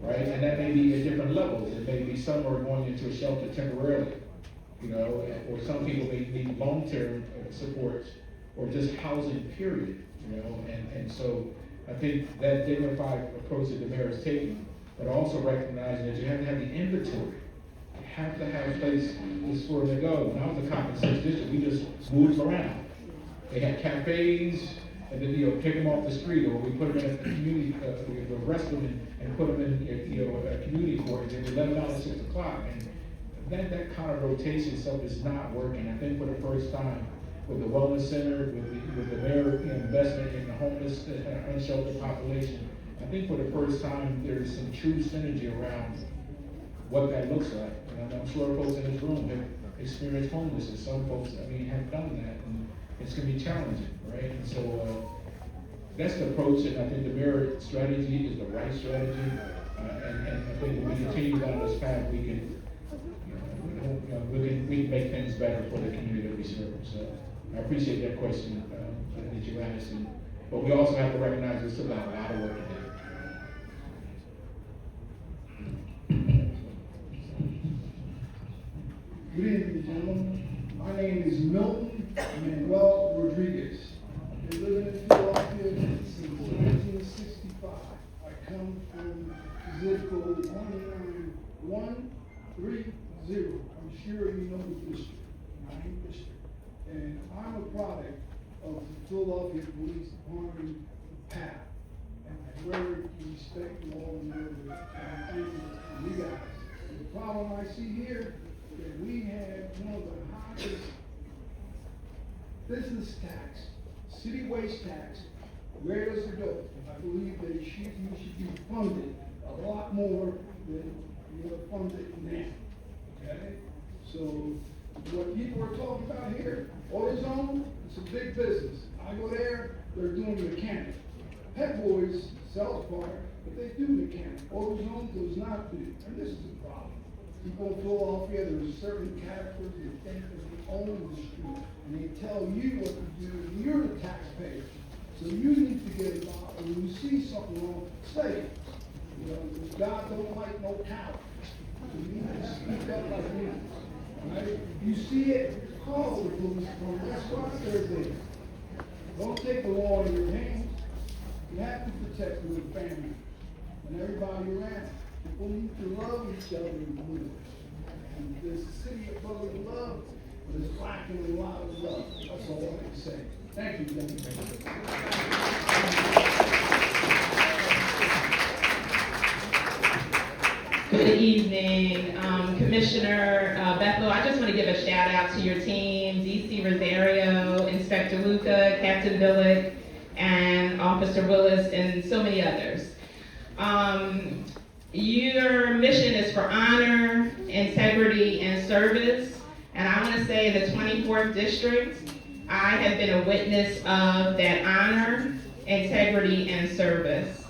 right? And that may be at different levels. It may be some are going into a shelter temporarily, you know, or some people may need long-term support or just housing, period, you know, and so I think that dignified approach that the mayor is taking, but also recognizing that you have to have the inventory. You have to have a place just for them to go. When I was a cop in 6th District, we just moved them around. They had cafes, and then, you know, pick them off the street, or we put them in a community, we arrest them and put them in, you know, a community court, and then we let them out at 6 o'clock. And that kind of rotation stuff is not working. I think for the first time, with the wellness center, with the mayor, you know, investment in the homeless, unsheltered population, I think for the first time, there's some true synergy around what that looks like. And I'm sure folks in this room have experienced homelessness. Some folks, I mean, have done that, and it's gonna be challenging, right? And so that's the approach, and I think the mayor strategy is the right strategy. And I think if we continue down this path, we can, we can make things better for the community that we serve. So I appreciate that question that you asked, but we also have to recognize there's still a lot of work to do. Good evening, gentlemen. My name is Milton Manuel Rodriguez. I've been living in Philadelphia since 1965. I come from zip code 191 30. I'm sure you know the district, 9th district. And I'm a product of the Philadelphia Police Department PAP. And I very respect you all and order. And thank you for you guys. And the problem I see here, that we have one of the highest business tax, city waste tax. Where does it go? I believe that you should be funded a lot more than you're funded now. Okay? So what people are talking about here, AutoZone, it's a big business. I go there, they're doing mechanic. Pet Boys sells part, but they do mechanic. AutoZone does not do. And this is a problem. People in Philadelphia, there's certain characters that think that they own the street, and they tell you what to do, and you're the taxpayer. So you need to get involved, and when you see something wrong, say it. You know, God don't like no cowards. You need to speak up like me. Right? You see it, call the police department. That's why they're there. Don't take the law in your hands. You have to protect your family and everybody around. People need to love each other and live. And there's a city of brotherly love, but it's lacking a lot of love. That's all I can say. Thank you, gentlemen. Good evening, Commissioner Bethel. I just want to give a shout out to your team, DC Rosario, Inspector Luca, Captain Billick, and Officer Willis, and so many others. Your mission is for honor, integrity, and service. And I want to say the 24th District, I have been a witness of that honor, integrity, and service.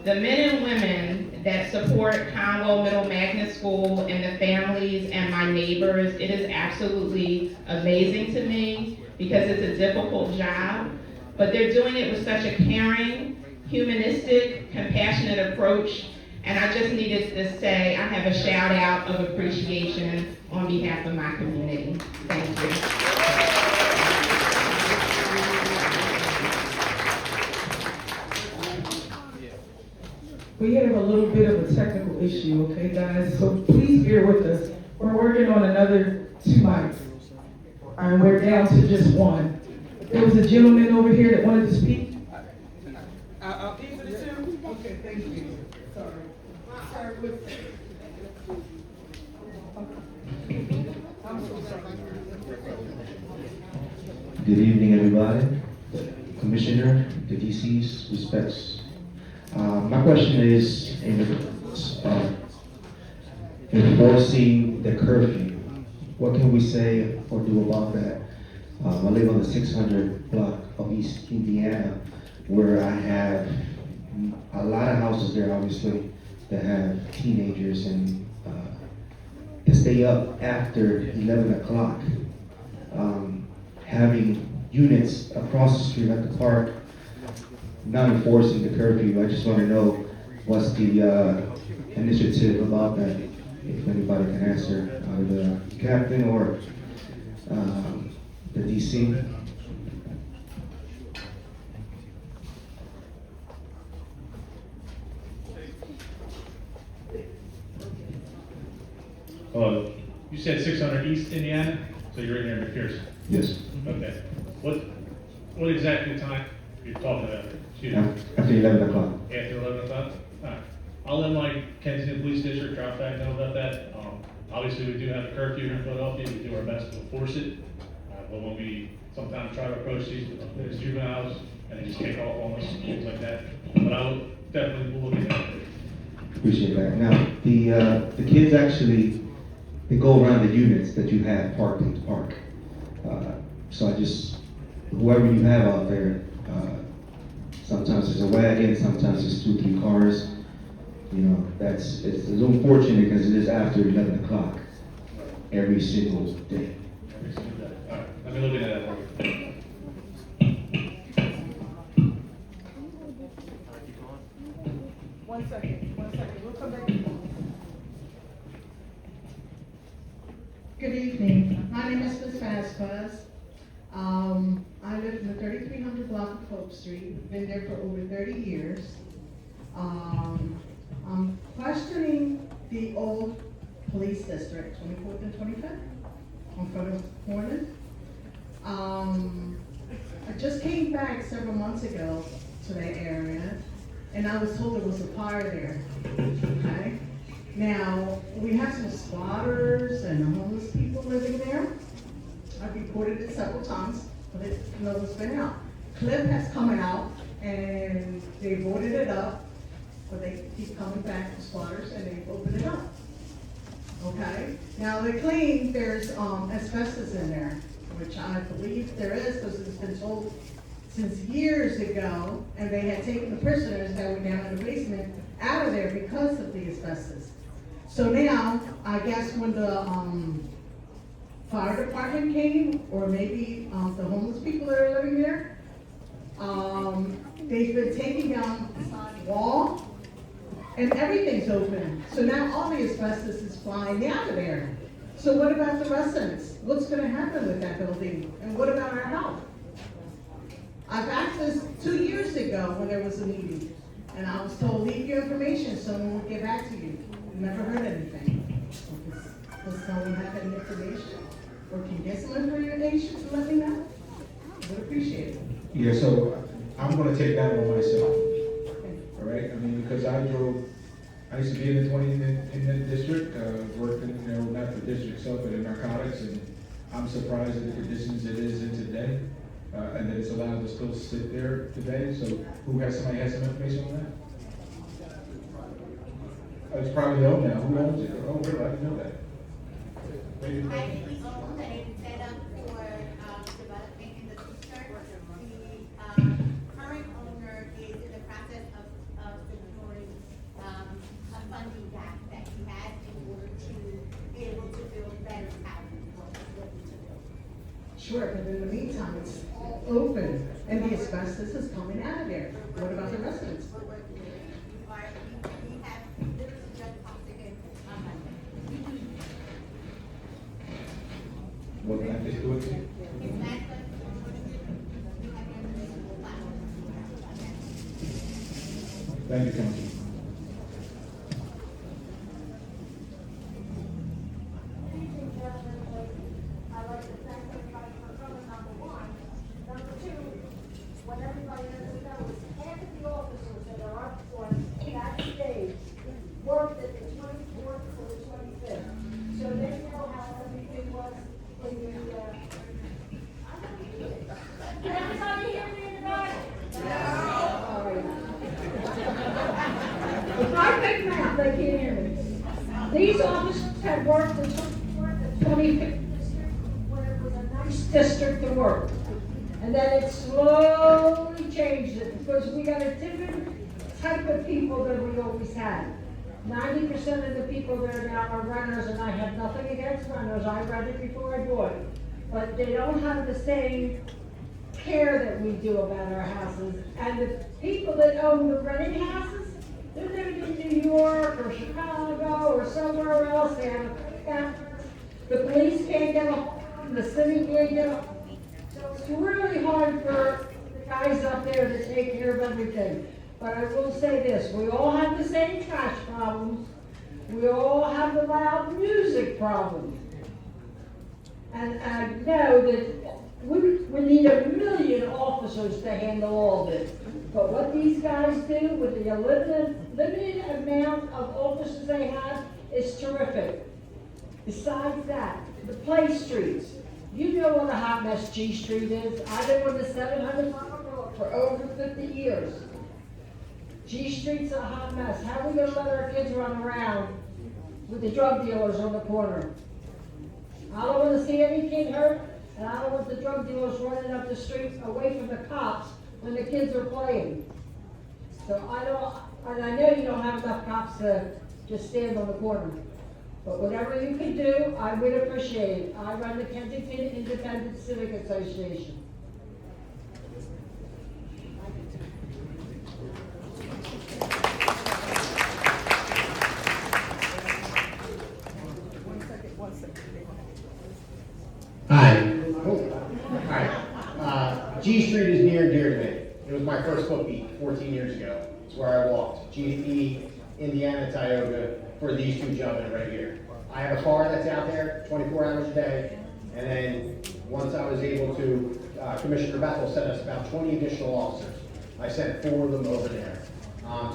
The men and women that support Conwell Middle Magnet School and the families and my neighbors, it is absolutely amazing to me because it's a difficult job, but they're doing it with such a caring, humanistic, compassionate approach. And I just needed to say I have a shout out of appreciation on behalf of my community. Thank you. We have a little bit of a technical issue, okay, guys? So please bear with us. We're working on another 2 mics. And we're down to just one. There was a gentleman over here that wanted to speak. These are the two? Okay, thank you. Sorry. I'm so sorry. Good evening, everybody. Commissioner, the DC's, respects. My question is enforcing the curfew. What can we say or do about that? I live on the 600 block of East Indiana, where I have a lot of houses there, obviously, that have teenagers, and to stay up after 11 o'clock, having units across the street at the park, not enforcing the curfew. I just want to know what's the initiative about that, if anybody can answer, either the captain or the DC. You said 600 East Indiana, so you're in there in McPherson? Yes. Okay. What exactly time you're talking about? Excuse me. After 11 o'clock. After 11 o'clock? All right. I'll let my Kensington Police District drop back know about that. Obviously, we do have a curfew here in Philadelphia. We do our best to enforce it. But when we sometimes try to approach these juveniles and they just kick off on us, things like that. But I will definitely look at that. Appreciate that. Now, the kids actually, they go around the units that you have parked in the park. So I just, whoever you have out there, sometimes it's a wagon, sometimes it's 2-3 cars. You know, it's a little unfortunate because it is after 11 o'clock every single day. Every single day. All right. Let me look at that for you. One second. We'll come back. Good evening. My name is Ms. Vasquez. I live in the 3300 block of Hope Street. Been there for over 30 years. I'm questioning the old Police District, 24th and 25th, on front of Hornet. I just came back several months ago to that area, and I was told there was a fire there, okay? Now, we have some squatters and homeless people living there. I've reported it several times, but no one's been out. Cliff has come out, and they voted it up, but they keep coming back to squatters, and they open it up. Okay, now they claim there's asbestos in there, which I believe there is, because it's been told since years ago, and they had taken the prisoners that were down in the basement out of there because of the asbestos. So now, I guess when the fire department came, or maybe the homeless people that are living there, they've been taking down the side wall, and everything's open. So now all the asbestos is flying out of there. So what about the residents? What's gonna happen with that building? And what about our health? I've asked this 2 years ago when there was a meeting, and I was told, leave your information, someone will get back to you. Never heard anything. Does someone have any information? Or can get some information to let me know? I would appreciate it. Yeah, so I'm gonna take that one myself. All right, I mean, because I used to be in the district, working, you know, not the district itself, but in narcotics, and I'm surprised at the conditions it is in today, and that it's allowed to still sit there today. So somebody has some information on that? It's probably owned now. Who owns it? Oh, really? I didn't know that. Maybe. Privately owned, and it's set up for development in the future. The current owner is in the process of securing a funding gap that he has in order to be able to build better housing for his looking to build. Sure, but in the meantime, it's all open, and the asbestos is coming out of there. What about the residents? What can I just do it? Thank you, Council. Worked at the 24th or the 25th. So they know how everything was when you, can everybody hear me in the back? No. If I pick them out, they can't hear me. These officers have worked the 24th and 25th district when it was a nice district to work. And then it slowly changed it because we got a different type of people than we always had. 90% of the people there now are renters, and I have nothing against renters. I rented before I bought. But they don't have the same care that we do about our houses. And the people that own the renting houses, they're living in New York or Chicago or somewhere else. They have the police can't get a hold of them, the city can't get a hold of them. So it's really hard for the guys up there to take care of everything. But I will say this, we all have the same trash problems. We all have the loud music problem. And I know that we need 1 million officers to handle all this. But what these guys do with the limited amount of officers they have is terrific. Besides that, the play streets. You know what a hot mess G Street is. I've been on the 700 block for over 50 years. G Street's a hot mess. How are we gonna let our kids run around with the drug dealers on the corner? I don't wanna see any kid hurt, and I don't want the drug dealers running up the street away from the cops when the kids are playing. So and I know you don't have enough cops to just stand on the corner. But whatever you can do, I would appreciate it. I run the Kensington Independent Civic Association. Hi. Hi. G Street is near and dear to me. It was my first foot beat 14 years ago. It's where I walked. GE, Indiana, Tioga, for these two gentlemen right here. I have a car that's out there 24 hours a day, and then once I was able to, Commissioner Bethel sent us about 20 additional officers. I sent 4 of them over there.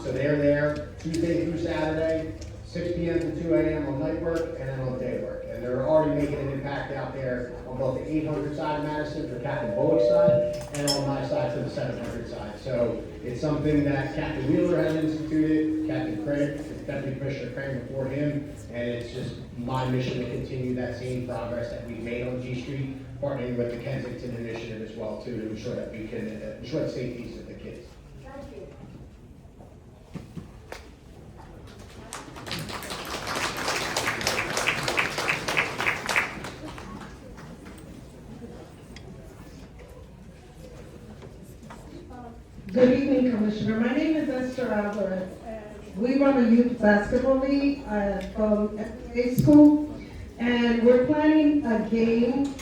So they're there Tuesday through Saturday, 6 p.m. to 2 a.m. on night work and then on day work. And they're already making an impact out there on both the 800 side of Madison for Captain Bullock's side and on my side for the 700 side. So it's something that Captain Wheeler has instituted, Captain Craig, Deputy Commissioner Craig before him, and it's just my mission to continue that same progress that we've made on G Street, partnering with the Kensington Initiative as well too, to ensure that we can ensure the safety of the kids. Good evening, Commissioner. My name is Esther Alvarez. We run a youth basketball league from FA school, and we're planning a game,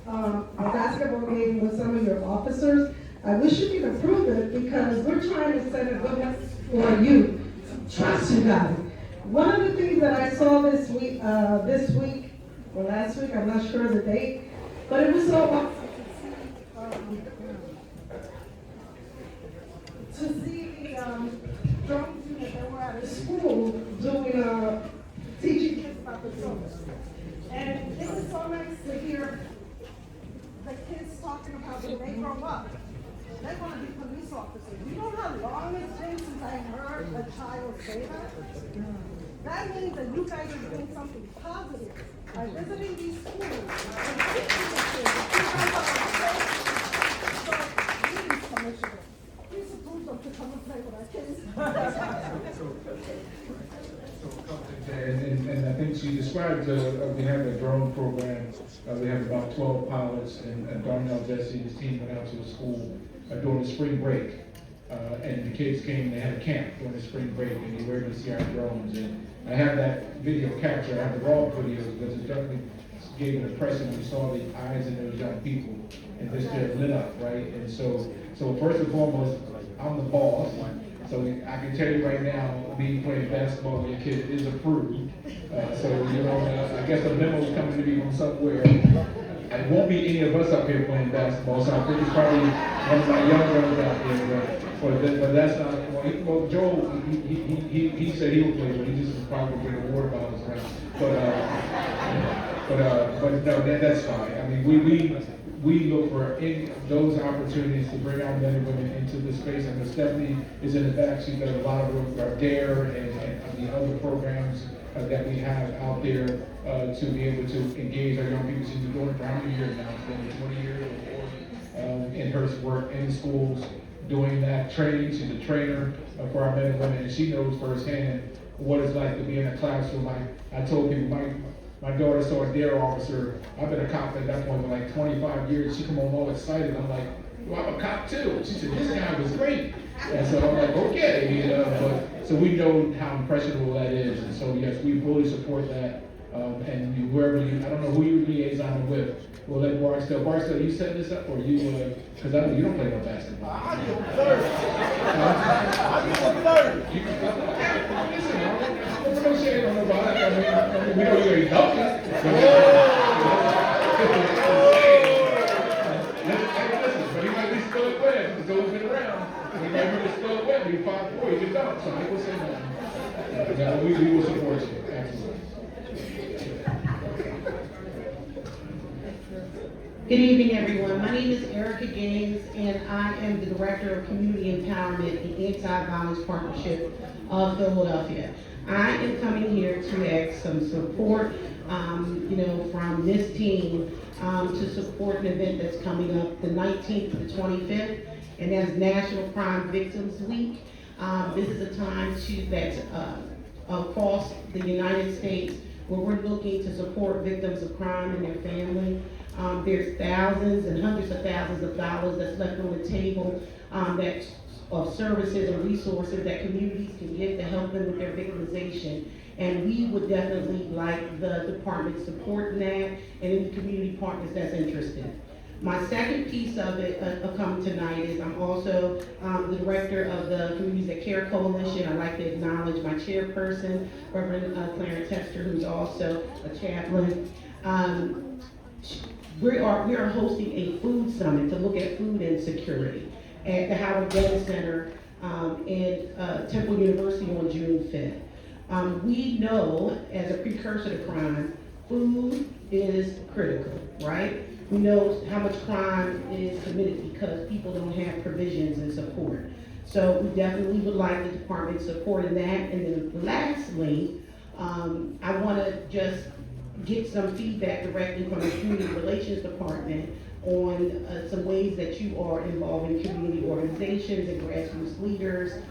a basketball game with some of your officers. I wish you could approve it because we're trying to set a good message for you. Trust you guys. One of the things that I saw this week or last week, I'm not sure the date, but it was so to see the drum unit that were at a school doing teaching kids about the drums. And it was so nice to hear the kids talking about when they grow up, they want to be police officers. You know how long it's been since I heard a child say that? That means that you guys are doing something positive by visiting these schools and teaching the kids. You guys are so please, Commissioner, please approve them to come and play with our kids. And I think she described, we have a drone program. We have about 12 pilots, and Darnell Jesse and his team went out to the school during the spring break. And the kids came, they had a camp during the spring break, and they were able to see our drones. And I have that video capture, I have the raw video, because it definitely gave an impression when you saw the eyes of those young people, and just they're lit up, right? And so first and foremost, I'm the boss. So I can tell you right now, me playing basketball with a kid is approved. I guess the memo's coming to me from somewhere. It won't be any of us up here playing basketball, so I think it's probably one of my young brothers out there. But that's not, well, Joel, he said he would play, but he just was probably bring the water bottles around. But no, that's fine. I mean, we look for those opportunities to bring our men and women into this space. And Stephanie is in the back. She's got a lot of our DARE and the other programs that we have out there to be able to engage our young people. She's been doing it for how many years now? It's been 20 years or more in her work in schools, doing that training. She's a trainer for our men and women, and she knows firsthand what it's like to be in a classroom. I told people, my daughter saw a DARE officer. I've been a cop at that point for like 25 years. She come home all excited. I'm like, well, I'm a cop too. She said, this guy was great. And so I'm like, okay. So we know how impressionable that is. And so yes, we fully support that. And whoever I don't know who you liaison with, we'll let Barstow, you set this up or you, because I know you don't play no basketball. I do third. Listen, I don't shade on nobody. I mean, we know you're a doctor. But he might be still at Webb, because those been around. He might be still at Webb, he's 5'4", he can dunk, so I will say nothing. We will support you, absolutely. Good evening, everyone. My name is Erica Gaines, and I am the Director of Community Empowerment, the Anti-Violence Partnership of Philadelphia. I am coming here to ask some support, from this team to support an event that's coming up the 19th to the 25th, and that's National Crime Victims Week. This is a time that's across the United States where we're looking to support victims of crime and their family. There's thousands and hundreds of thousands of dollars that's left on the table of services and resources that communities can get to help them with their victimization. And we would definitely like the department support in that and any community partners that's interested. My second piece of it, coming tonight, is I'm also the director of the Communities That Care Coalition. I'd like to acknowledge my chairperson, Reverend Clarence Hester, who's also a chaplain. We are hosting a food summit to look at food insecurity at the Howard Dennis Center in Temple University on June 5th. We know, as a precursor to crime, food is critical, right? We know how much crime is committed because people don't have provisions and support. So we definitely would like the department support in that. And then lastly, I want to just get some feedback directly from the Community Relations Department on some ways that you are involving community organizations and grassroots leaders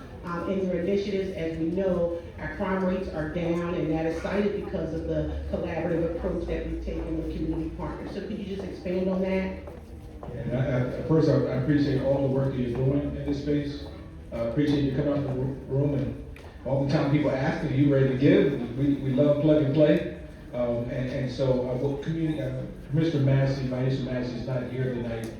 in your initiatives. As we know, our crime rates are down, and that is cited because of the collaborative approach that we've taken with community partners. So could you just expand on that? And first, I appreciate all the work that you're doing in this space. I appreciate you coming out of the room, and all the time people ask, are you ready to give? We love plug and play. So Commissioner Massey, Maisha Massey, is not here tonight,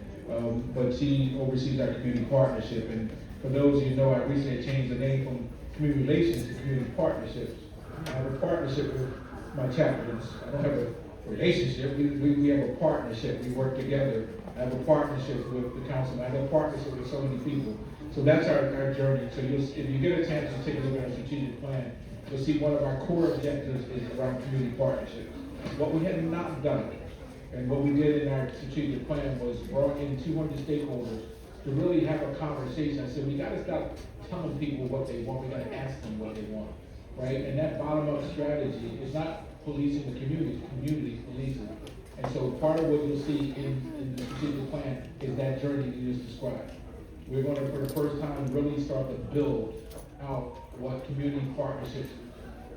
but she oversees our community partnership. And for those of you who know, I recently changed the name from community relations to community partnerships. I have a partnership with my chaplains. I don't have a relationship. We have a partnership. We work together. I have a partnership with the councilman. I have a partnership with so many people. So that's our journey. So if you get a chance to take a look at our strategic plan, you'll see one of our core objectives is around community partnerships. What we had not done, and what we did in our strategic plan, was brought in 200 stakeholders to really have a conversation. I said, we gotta stop telling people what they want, we gotta ask them what they want, right? And that bottom-up strategy is not policing the community policing. And so part of what you'll see in the strategic plan is that journey you just described. We're gonna, for the first time, really start to build out what community partnerships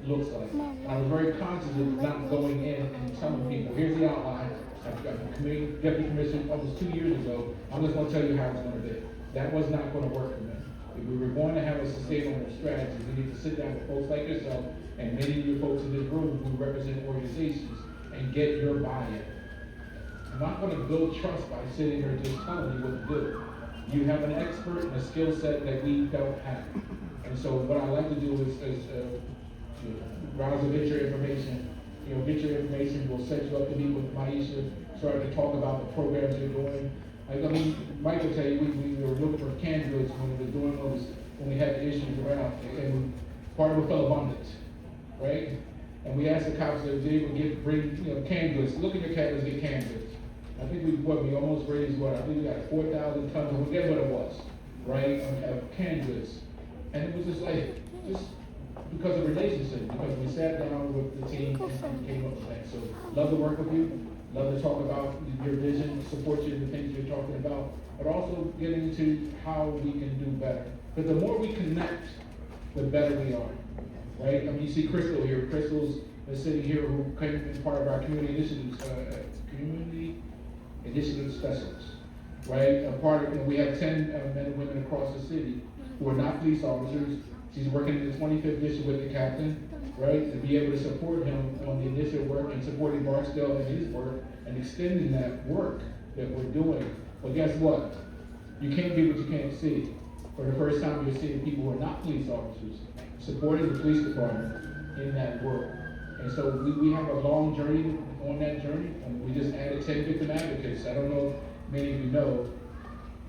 looks like. And I was very conscious of not going in and telling people, here's the outline. I've got a deputy commissioner almost 2 years ago. I'm just gonna tell you how it's gonna be. That was not gonna work for me. If we were going to have a sustainable strategy, we need to sit down with folks like yourself and many of you folks in this room who represent organizations and get your buy-in. I'm not gonna build trust by sitting here just telling you what to do. You have an expert and a skill set that we don't have. And so what I like to do is browse and get your information. Get your information. We'll set you up to meet with Maisha, start to talk about the programs you're doing. I mean, Mike will tell you, we were looking for canned goods when we were doing those, when we had the issues around. And part of it fell abundance, right? And we asked the cops if they would bring canned goods. Look at your cabinets, get canned goods. I think we almost raised I think we got 4,000 tons, and forget what it was, right, of canned goods. And it was just because of relationship, because we sat down with the team and came up with that. So love to work with you, love to talk about your vision, support you in the things you're talking about, but also get into how we can do better. But the more we connect, the better we are, right? I mean, you see Crystal here. Crystal's sitting here who came in part of our community initiative specialists, right? A part of, we have 10 men and women across the city who are not police officers. She's working in the 25th district with the captain, right? To be able to support him on the initial work and supporting Barksdale in his work and extending that work that we're doing. But guess what? You can't do what you can't see. For the first time, you're seeing people who are not police officers supporting the police department in that work. And so we have a long journey on that journey, and we just added 10 victim advocates. I don't know if many of you know,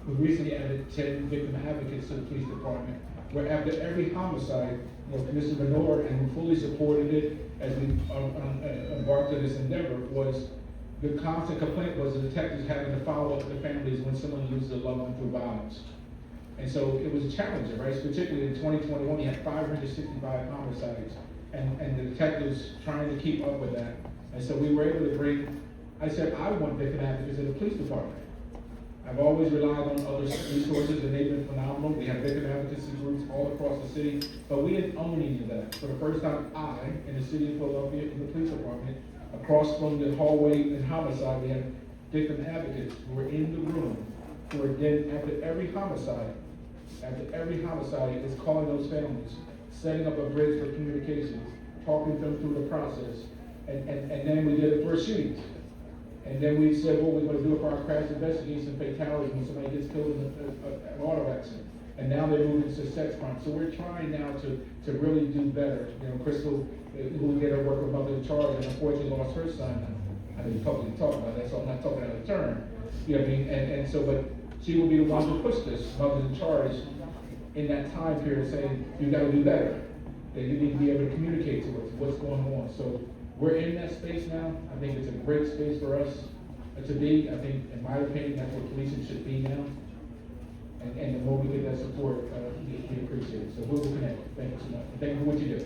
we recently added 10 victim advocates to the police department, where after every homicide, Mr. Menor, and we fully supported it as we embarked on this endeavor, was the constant complaint was the detectives having to follow up with the families when someone loses a loved one through violence. And so it was challenging, right? Particularly in 2021, we had 565 homicides, and the detectives trying to keep up with that. And so we were able to bring, I said, I want victim advocates in the police department. I've always relied on other resources, and they've been phenomenal. We have victim advocacy groups all across the city, but we didn't own any of that. For the first time, in the city of Philadelphia, in the police department, across from the hallway in homicide, we have victim advocates who were in the room, who are then, after every homicide, is calling those families, setting up a bridge for communication, talking them through the process, and then we did the first shootings. And then we said, well, we're gonna do it for our crash investigation fatalities when somebody gets killed in an auto accident. And now they're moving to sex crime. So we're trying now to really do better. You know, Crystal, who did her work with Mother in Charge, and unfortunately lost her son. I didn't publicly talk about that, so I'm not talking out of turn. You know what I mean? And so, but she will be the one to push this, Mother in Charge, in that time period, saying, you gotta do better. That you need to be able to communicate to us what's going on. So we're in that space now. I think it's a great space for us to be. I think, in my opinion, that's what policing should be now. And the more we get that support, we appreciate it. So we'll connect. Thank you so much. Thank you for what you do.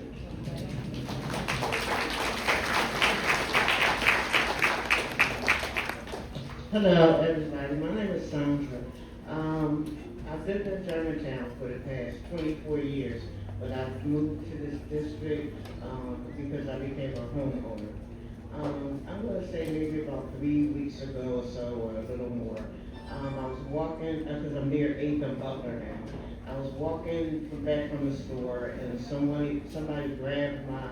Hello, everybody. My name is Sandra. I've lived in Germantown for the past 24 years, but I've moved to this district because I became a homeowner. I'm going to say maybe about 3 weeks ago or so, or a little more. I was walking, because I'm near 8th and Butler now. I was walking back from the store, and somebody grabbed my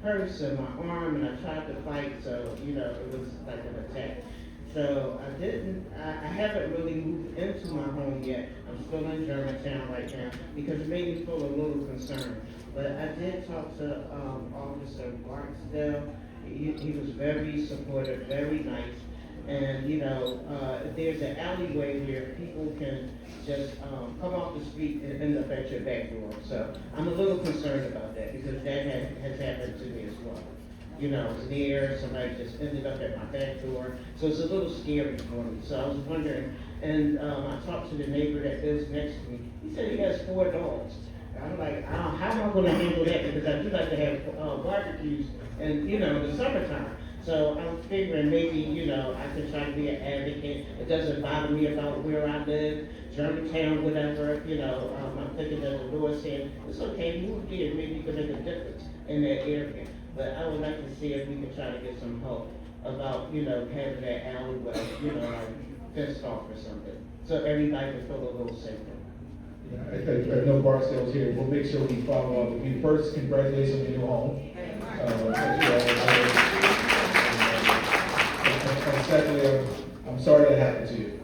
purse and my arm, and I tried to fight, so, you know, it was like an attack. So I haven't really moved into my home yet. I'm still in Germantown right now, because it made me feel a little concerned. But I did talk to Officer Barksdale. He was very supportive, very nice. And, you know, there's an alleyway where people can just come off the street and end up at your back door. So I'm a little concerned about that, because that has happened to me as well. You know, I was there, somebody just ended up at my back door. So it's a little scary for me. So I was wondering, and I talked to the neighbor that lives next to me. He said he has 4 dogs. And I'm like, how am I gonna handle that? Because I do like to have barbecues and, you know, in the summertime. So I'm figuring maybe, you know, I can try to be an advocate. It doesn't bother me about where I live, Germantown, whatever, you know. I'm thinking that the Lord said, it's okay, move here, maybe you can make a difference in that area. But I would like to see if we can try to get some help about, you know, having that alleyway, you know, like fenced off or something. So everybody can feel a little safer. I know Barksdale's here. We'll make sure we follow up with you. First, congratulations on your new home. And secondly, I'm sorry that happened to you.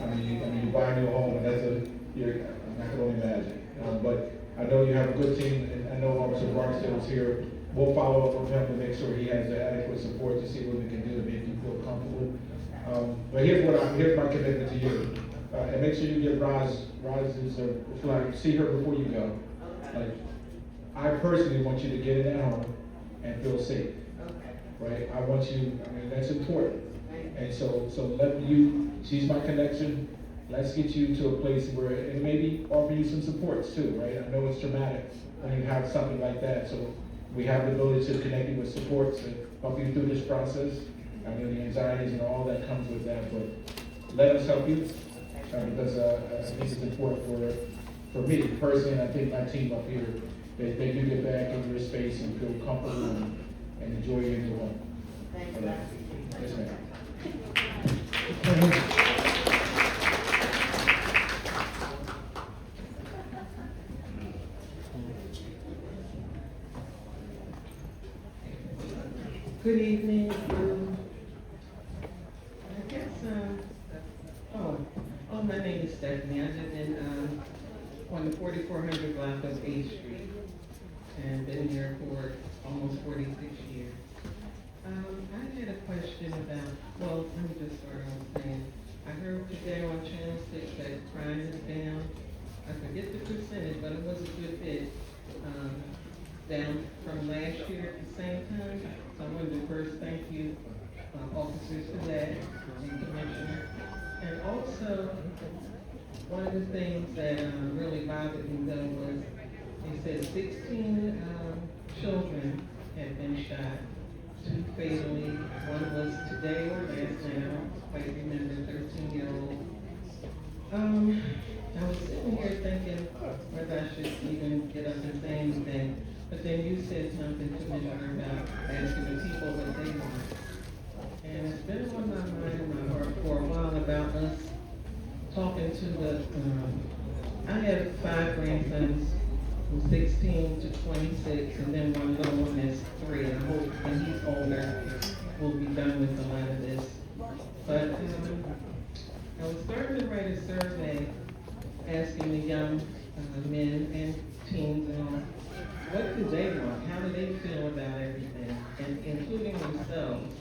I mean, you buy a new home, and I'm not going to imagine. But I know you have a good team, and I know Officer Barksdale's here. We'll follow up with him to make sure he has the adequate support to see what we can do to make you feel comfortable. But here's my commitment to you. And make sure you give Roz's flag, see her before you go. Like, I personally want you to get in that home and feel safe. Right? I want you, I mean, that's important. And so she's my connection. Let's get you to a place where, and maybe offer you some supports too, right? I know it's traumatic when you have something like that. So we have the ability to connect you with supports to help you through this process. I mean, the anxieties and all that comes with that, but let us help you. Because I think it's important for me personally, and I think my team up here, that you get back into your space and feel comfortable and enjoy your new home. Thank you. Yes, ma'am. Good evening. I guess, my name is Stephanie. I live in, on the 4400 block of 8th Street, and been here for almost 46 years. I had a question about, well, let me just start off saying, I heard today on Channel 6 that crime is down. I forget the percentage, but it was a good bit, down from last year at the same time. So I wanted to first thank you, officers, for that, and Commissioner. And also, one of the things that really bothered me though was, they said 16 children had been shot, 2 fatally. One was today or last night, I don't quite remember, 13-year-old. I was sitting here thinking whether I should even get up and say anything, but then you said something to me about asking the people what they want. And it's been on my mind and my heart for a while about us talking to the, I have 5 grandsons from 16 to 26, and then one little one that's 3. I hope when he's older, we'll be done with a lot of this. I was starting to write a survey asking the young men and teens and all, what do they want? How do they feel about everything? And including themselves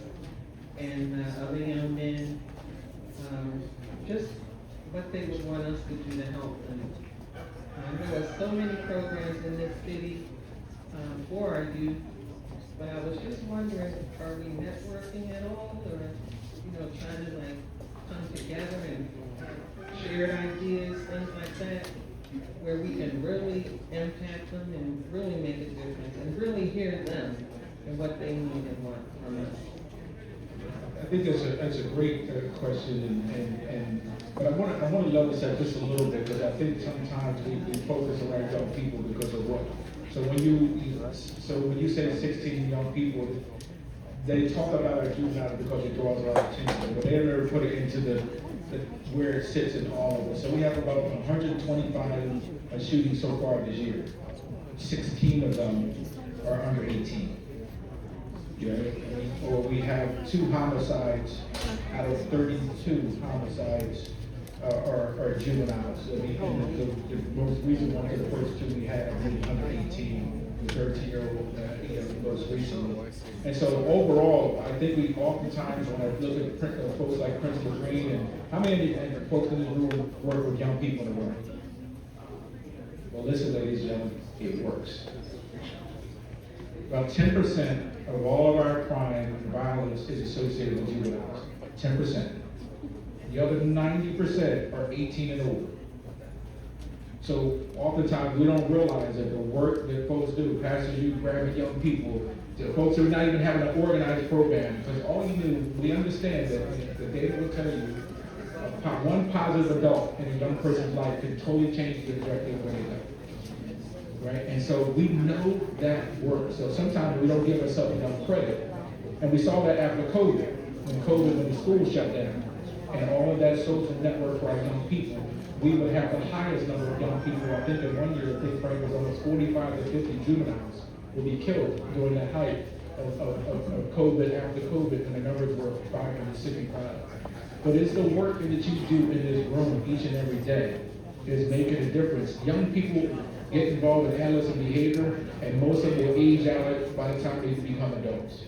and other young men, just what they would want us to do to help them. There are so many programs in this city for our youth, but I was just wondering, are we networking at all, or, trying to like come together and share ideas, things like that, where we can really impact them and really make a difference and really hear them and what they need and want from us. I think that's a great question, but I want to level set just a little bit, because I think sometimes we focus around young people because of what. So when you say 16 young people, they talk about our juvenile because it draws a lot of attention, but they never put it into the where it sits in all of us. So we have about 125 shootings so far this year. 16 of them are under 18. Or we have 2 homicides out of 32 homicides are juveniles. I mean, the most recent one, the first 2 we had were under 18, the 13-year-old most recently. And so overall, I think we oftentimes, when I look at folks like Principal Green, and how many folks in this room work with young people in the room? Well, listen, ladies and gentlemen, it works. About 10% of all of our crime and violence is associated with juveniles. 10%. The other 90% are 18 and older. So oftentimes we don't realize that the work that folks do, pastors do, grabbing young people, the folks are not even having an organized program, because all you do, we understand that the data will tell you one positive adult in a young person's life can totally change the trajectory of where they go. Right? And so we know that works. So sometimes we don't give ourselves enough credit. And we saw that after COVID, when the schools shut down, and all of that social network for our young people, we would have the highest number of young people. I think in one year, I think Frank was almost 45 to 50 juveniles would be killed during that height of COVID, after COVID, and the numbers were 565. But it's the work that you do in this room each and every day is making a difference. Young people get involved in adolescent behavior, and most of them will age out by the time they become adults.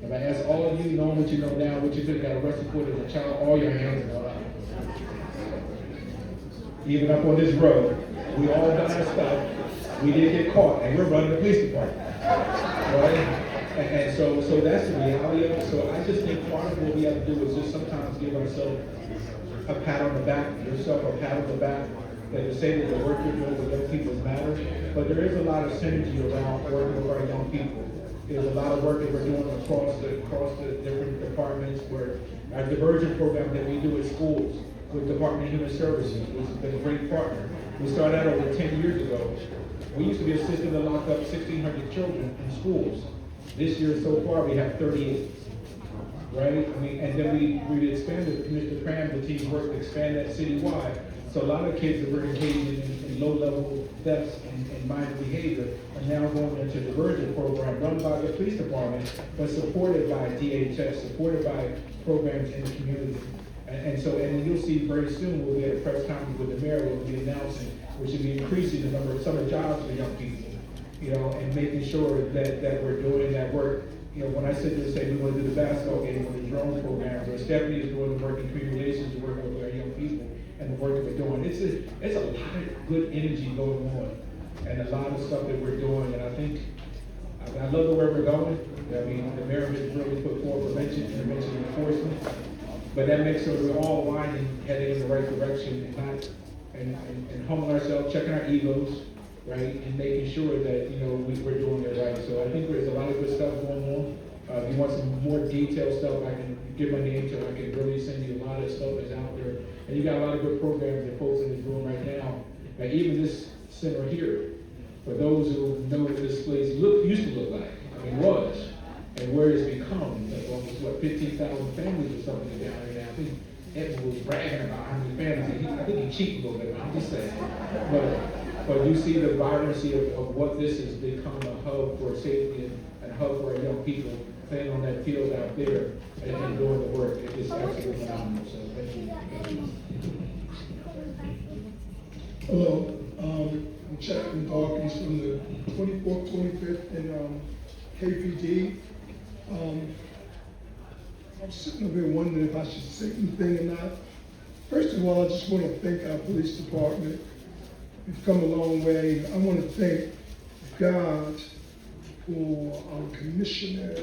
If I ask all of you, knowing what you know now, what you could have got arrested for as a child, all your hands are up. Even up on this road, we all done our stuff. We did get caught, and we're running the police department, right? And so that's the reality of it. So I just think part of what we have to do is just sometimes give ourselves a pat on the back, yourself a pat on the back, that to say that the work you're doing with young people matters. But there is a lot of synergy around working with our young people. There's a lot of work that we're doing across the different departments, where our diversion program that we do at schools with Department of Human Services, which has been a great partner. We started out over 10 years ago. We used to be a system that locked up 1,600 children in schools. This year so far we have 38, right? And then we expanded, Mr. Cram, the team's work to expand that citywide. So a lot of kids that were engaged in low-level thefts and minor behavior are now going into the diversion program run by the police department, but supported by DHS, supported by programs in the community. And you'll see very soon we'll be at a press conference with the mayor, we'll be announcing, which will be increasing the number of summer jobs for young people, and making sure that we're doing that work. When I sit there and say we want to do the basketball game or the drone programs, or Stephanie is doing the work in community relations, working with our young people, and the work that we're doing. It's a lot of good energy going on, and a lot of stuff that we're doing, and I love where we're going. I mean, the mayor has really put forward prevention, intervention, and enforcement, but that makes sure we're all aligning, heading in the right direction, and humbling ourselves, checking our egos, right, and making sure that we're doing it right. So I think there's a lot of good stuff going on. If you want some more detailed stuff, I can give my name to it. I can really send you a lot of stuff that's out there. And you got a lot of good programs and folks in this room right now. Like even this center here, for those who know what this place used to look like, was, and where it's become, like almost 15,000 families or something down there now. I think Edmund was bragging about how many families. I think he cheated a little bit, I'm just saying. But you see the vibrancy of what this has become a hub for safety and a hub for our young people playing on that field out there and doing the work. It's absolutely phenomenal. Hello, I'm Chaplain Dawkins from the 24th, 25th, and KPD. I'm sitting over here wondering if I should say anything or not. First of all, I just want to thank our police department. We've come a long way. I want to thank God for our commissioner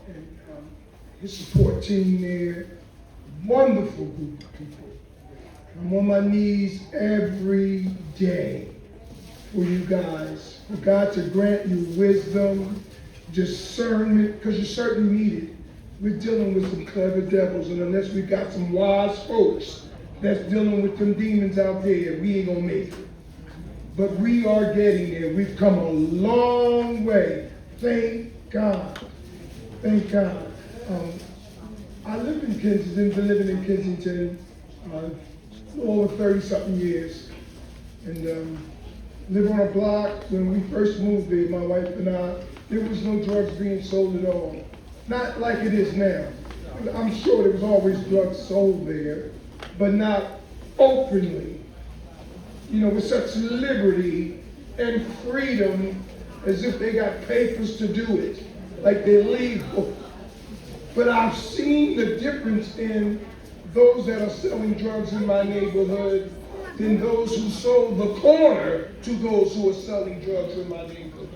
and his support team there. Wonderful group of people. I'm on my knees every day for you guys, for God to grant you wisdom, discernment, because you certainly need it. We're dealing with some clever devils, and unless we got some wise folks that's dealing with them demons out there, we ain't gonna make it. But we are getting there. We've come a long way. Thank God. Thank God. I live in Kensington, been living in Kensington over 30-something years. And live on a block. When we first moved there, my wife and I, there was no drugs being sold at all. Not like it is now. I'm sure there was always drugs sold there, but not openly. You know, with such liberty and freedom as if they got papers to do it, like they're legal. But I've seen the difference in those that are selling drugs in my neighborhood than those who sold the corner to those who are selling drugs in my neighborhood.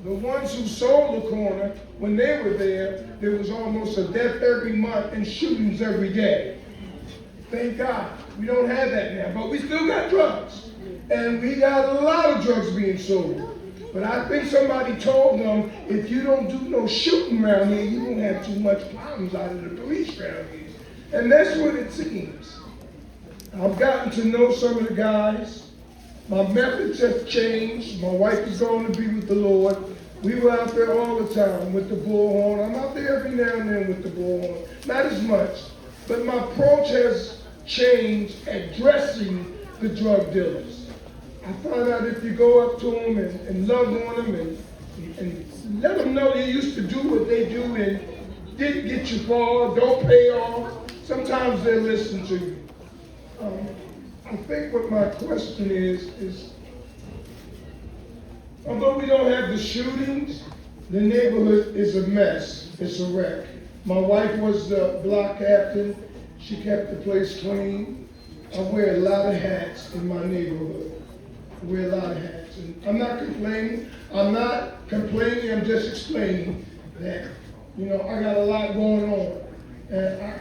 The ones who sold the corner, when they were there was almost a death every month and shootings every day. Thank God. We don't have that now, but we still got drugs. And we got a lot of drugs being sold. But I think somebody told them, if you don't do no shooting around here, you won't have too much problems out of the police around here. And that's what it seems. I've gotten to know some of the guys. My methods have changed. My wife is going to be with the Lord. We were out there all the time with the bullhorn. I'm out there every now and then with the bullhorn. Not as much, but my approach has changed addressing the drug dealers. I found out if you go up to them and love on them and let them know you used to do what they do and didn't get you far, don't pay off, sometimes they'll listen to you. I think what my question is although we don't have the shootings, the neighborhood is a mess, it's a wreck. My wife was the block captain, she kept the place clean. I wear a lot of hats in my neighborhood. I wear a lot of hats. And I'm not complaining, I'm just explaining that, you know, I got a lot going on. And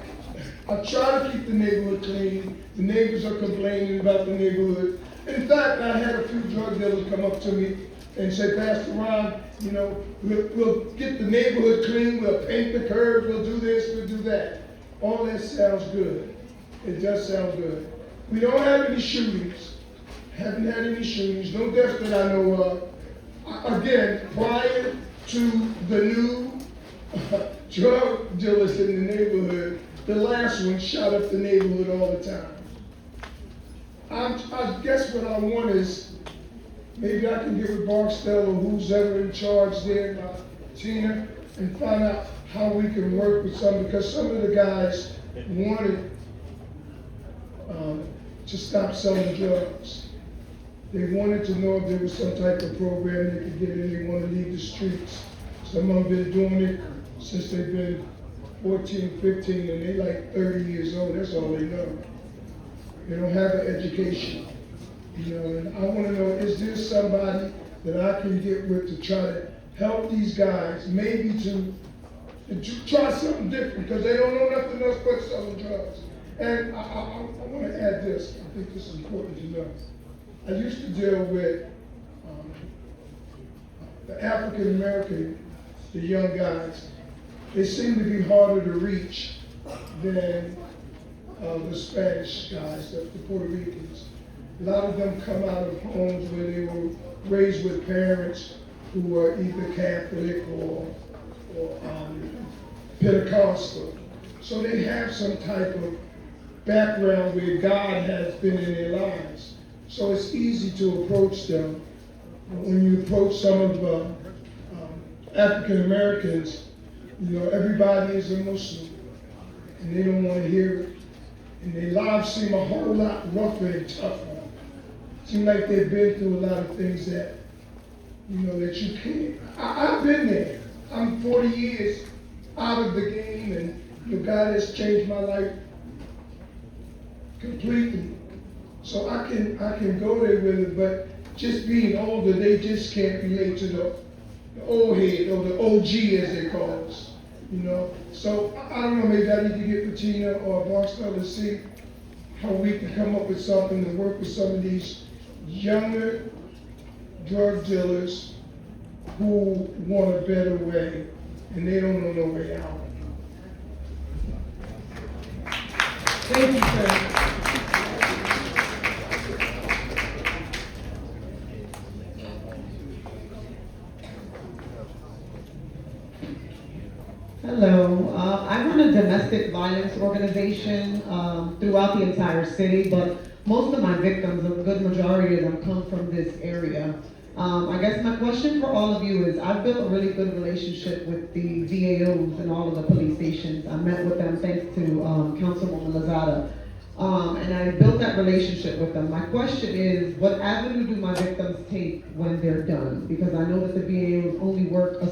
I try to keep the neighborhood clean. The neighbors are complaining about the neighborhood. In fact, I had a few drug dealers come up to me and say, Pastor Ron, you know, we'll get the neighborhood clean, we'll paint the curbs, we'll do this, we'll do that. All that sounds good. It does sound good. We don't have any shootings. Haven't had any shootings, no deaths that I know of. Again, prior to the new drug dealers in the neighborhood, the last one shot up the neighborhood all the time. I guess what I want is, maybe I can get with Barksdale or who's ever in charge there, Tina, and find out how we can work with some, because some of the guys wanted to stop selling drugs. They wanted to know if there was some type of program they could get in. They want to leave the streets. Some of them been doing it since they've been 14, 15, and they like 30 years old. That's all they know. They don't have an education. You know, and I want to know, is there somebody that I can get with to try to help these guys, maybe to try something different, because they don't know nothing else but selling drugs. And I want to add this. I think this is important to know. I used to deal with the African American, the young guys. They seem to be harder to reach than the Spanish guys, the Puerto Ricans. A lot of them come out of homes where they were raised with parents who were either Catholic or Pentecostal. So they have some type of background where God has been in their lives. So it's easy to approach them. When you approach some of African Americans, you know, everybody is a Muslim, and they don't want to hear it. and their lives seem a whole lot rougher and tougher. Seem like they've been through a lot of things that, you know, that you can't. I've been there. I'm 40 years out of the game, and you know, God has changed my life completely. So I can go there with it, but just being older, they just can't relate to the old head or the OG as they call us, you know. So I don't know, maybe I need to get Patina or Barstow to see how we can come up with something to work with some of these younger drug dealers who want a better way and they don't know no way out. Thank you, sir. Hello, I run a domestic violence organization throughout the entire city, but most of my victims, a good majority of them, come from this area. I guess my question for all of you is, I've built a really good relationship with the VAOs in all of the police stations. I met with them thanks to Councilwoman Lozada, and I built that relationship with them. My question is, what avenue do my victims take when they're done? Because I know that the VAOs only work to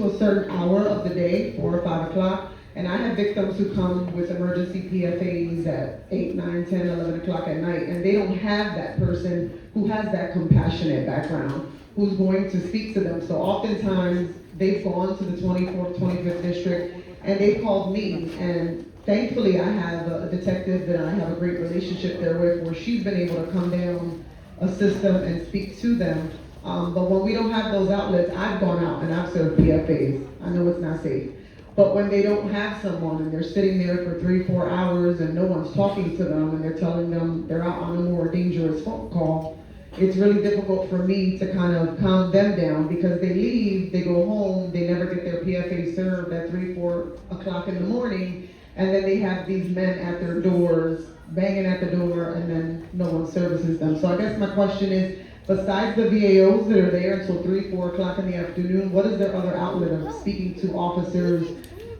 a certain hour of the day, 4 or 5 o'clock, and I have victims who come with emergency PFAs at 8, 9, 10, 11 o'clock at night, and they don't have that person who has that compassionate background, who's going to speak to them. So oftentimes, they've gone to the 24th, 25th district, and they've called me, and thankfully I have a detective that I have a great relationship there with, where she's been able to come down, assist them, and speak to them. But when we don't have those outlets, I've gone out and I've served PFAs. I know it's not safe. But when they don't have someone and they're sitting there for 3-4 hours and no one's talking to them and they're telling them they're out on a more dangerous phone call, it's really difficult for me to kind of calm them down, because they leave, they go home, they never get their PFA served at 3-4 o'clock in the morning, and then they have these men at their doors, banging at the door, and then no one services them. So I guess my question is, besides the VAOs that are there until 3-4 o'clock in the afternoon, what is their other outlet of speaking to officers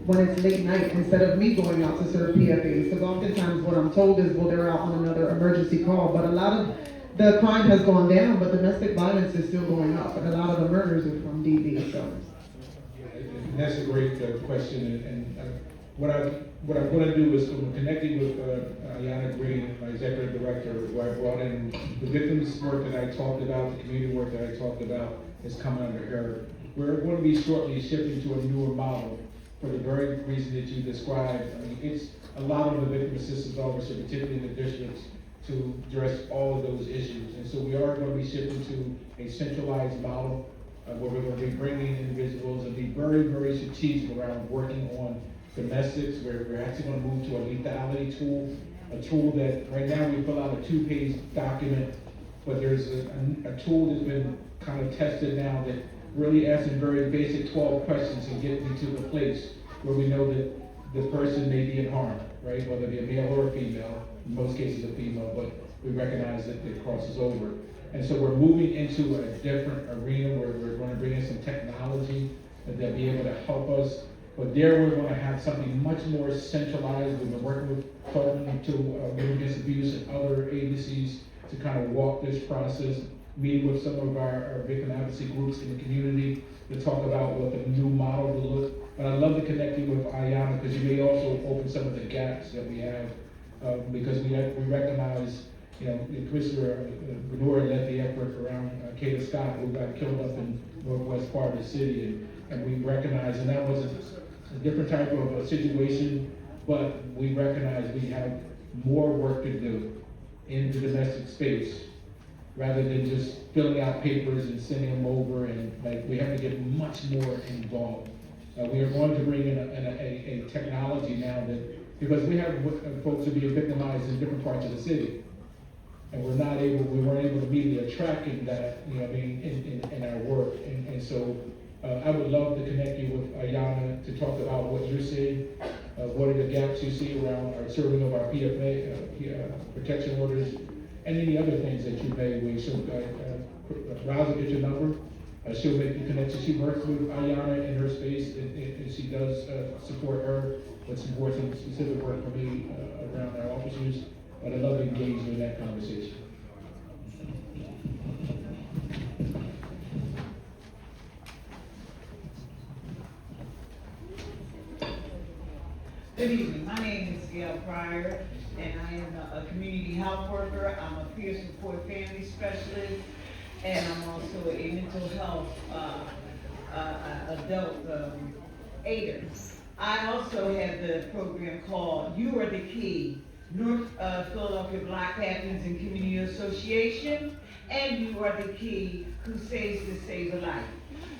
when it's late night instead of me going out to serve PFAs? Because oftentimes what I'm told is, well, they're out on another emergency call, but a lot of the crime has gone down, but domestic violence is still going up, and a lot of the murders are from DV. So. And that's a great question, and what I'm going to do is, I'm connecting with Ayana Green, my executive director, where I brought in the victims work that I talked about, the community work that I talked about is coming under her. We're going to be shortly shifting to a newer model for the very reason that you described. I mean, it's a lot of the victim assistance officer, particularly in the districts, to address all of those issues. And so we are going to be shifting to a centralized model where we're going to be bringing individuals and be very, very strategic around working on domestics, where we're actually going to move to a lethality tool, a tool that right now we fill out a 2-page document, but there's a tool that's been kind of tested now that really asks some very basic 12 questions and get me to the place where we know that the person may be in harm, right? Whether it be a male or a female, in most cases a female, but we recognize that it crosses over. And so we're moving into a different arena where we're going to bring in some technology that'll be able to help us. But there we're going to have something much more centralized. We've been working with, talking to Women Against Abuse and other agencies to kind of walk this process, meeting with some of our victim advocacy groups in the community to talk about what the new model will look. But I'd love to connect you with Ayana, because you may also open some of the gaps that we have, because we recognize, you know, Commissioner Benoit led the effort around Kata Scott, who got killed up in northwest part of the city, and we recognize, and that was a different type of a situation, but we recognize we have more work to do in the domestic space, rather than just filling out papers and sending them over, and like, we have to get much more involved. We are going to bring in a technology now that, because we have folks who are being victimized in different parts of the city, and we weren't able to immediately attract that, you know, in our work, and so I would love to connect you with Ayana to talk about what you're seeing, what are the gaps you see around our serving of our PFA, protection orders, and any other things that you may wish. So, Rouse will get your number, She'll make the connection. She works with Ayana in her space, and she does support her, but supports some specific work for me around our officers. But I love engaging in that conversation. Good evening. My name is Gail Pryor, and I am a community health worker. I'm a peer support family specialist, and I'm also a mental health adult aider. I also have the program called You Are the Key, North Philadelphia Black Athletes and Community Association, and You Are the Key, Crusades to Save a Life.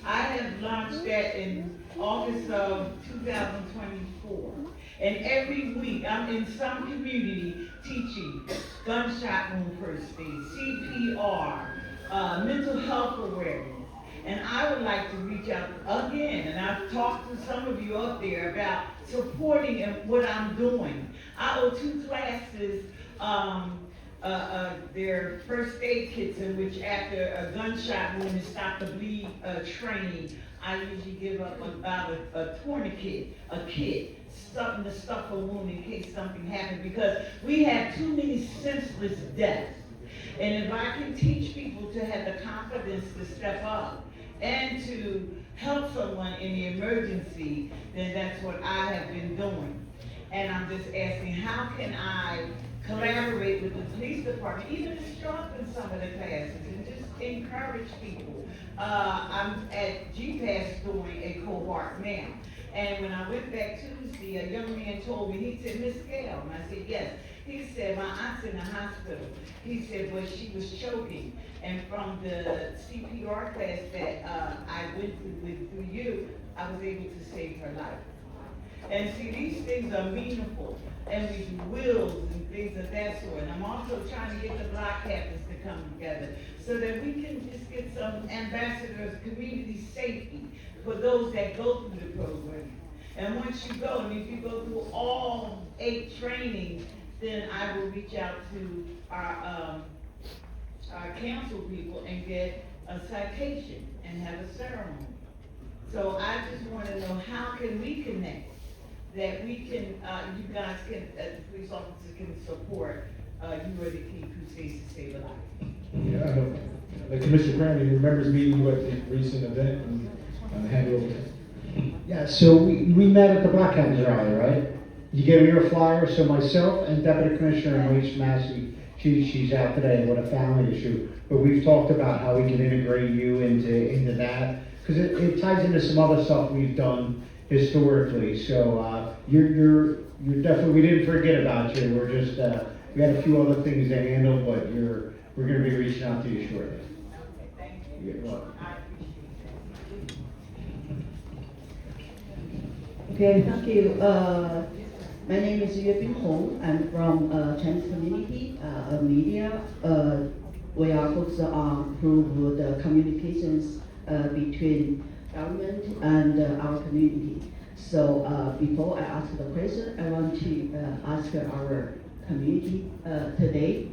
I have launched that in August of 2024. And every week, I'm in some community teaching gunshot wound first aid, CPR, mental health awareness. And I would like to reach out again, and I've talked to some of you up there about supporting what I'm doing. I owe 2 classes, their first aid kits, in which after a gunshot wound and stop the bleed training, I usually give up about a tourniquet, a kit, something to stuff a wound in case something happens, because we have too many senseless deaths. And if I can teach people to have the confidence to step up and to help someone in the emergency, then that's what I have been doing. And I'm just asking, how can I collaborate with the police department, even instruct in some of the classes, and just encourage people. I'm at GPAS doing a cohort now. And when I went back Tuesday, a young man told me, he said, Miss Gail, and I said, yes. He said, my aunt's in the hospital. He said, well, she was choking. And from the CPR class that I went through you, I was able to save her life. And see, these things are meaningful, and we do wills and things of that sort. And I'm also trying to get the block captains to come together so that we can just get some ambassadors of community safety for those that go through the program. And once you go, and if you go through all 8 trainings, then I will reach out to our council people and get a citation and have a ceremony. So I just want to know, how can we connect? That we can, you guys can, police officers can support You Are the Key, Crusades to Save a Life. Yeah, I know. Like Commissioner Grammy remembers meeting you at the recent event and hand it over to him. Yeah, so we met at the Black Captains rally, right? You gave me your flyer, so myself and Deputy Commissioner Maurice Massey, she's out today with a family issue, but we've talked about how we can integrate you into that, because it ties into some other stuff we've done historically. So you're definitely, we didn't forget about you. We're just we had a few other things to handle, but we're going to be reaching out to you shortly. Okay, thank you. You're welcome. I appreciate that. Okay, thank you. My name is Yue Bin Hong. I'm from Chinese community, media. We are focused on improve the communications between government and our community. So before I ask the question, I want to ask our community today.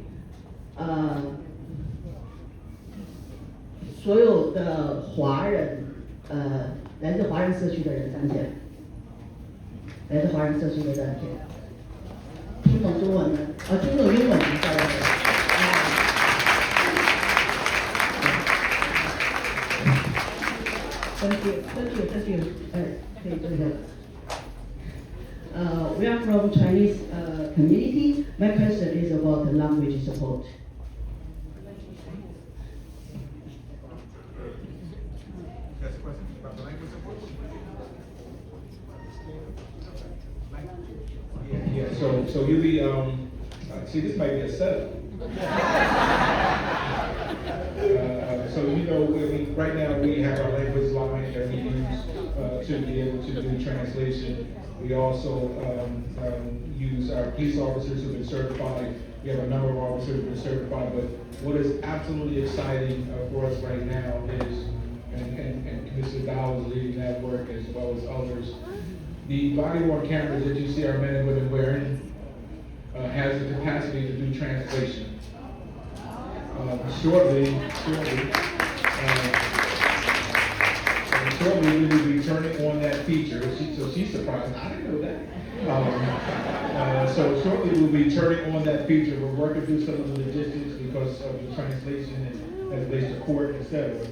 所有的华人，来自华人社区的人站起来，来自华人社区的站起来，听懂中文的，听懂英文的，Thank you. We are from Chinese community. My question is about the language support. That's a question about the language support? Yeah, so you'll be, see, this might be a setup. So right now we have our language line that we use to be able to do translation. We also use our police officers who've been certified. We have a number of officers who've been certified, but what is absolutely exciting for us right now is, and Commissioner Dow is leading that work as well as others, the body-worn cameras that you see our men and women wearing has the capacity to do translation. Shortly, shortly we will be turning on that feature. So she's surprised. I didn't know that. So shortly we'll be turning on that feature. We're working through some of the logistics because of the translation and as it relates to court, etc.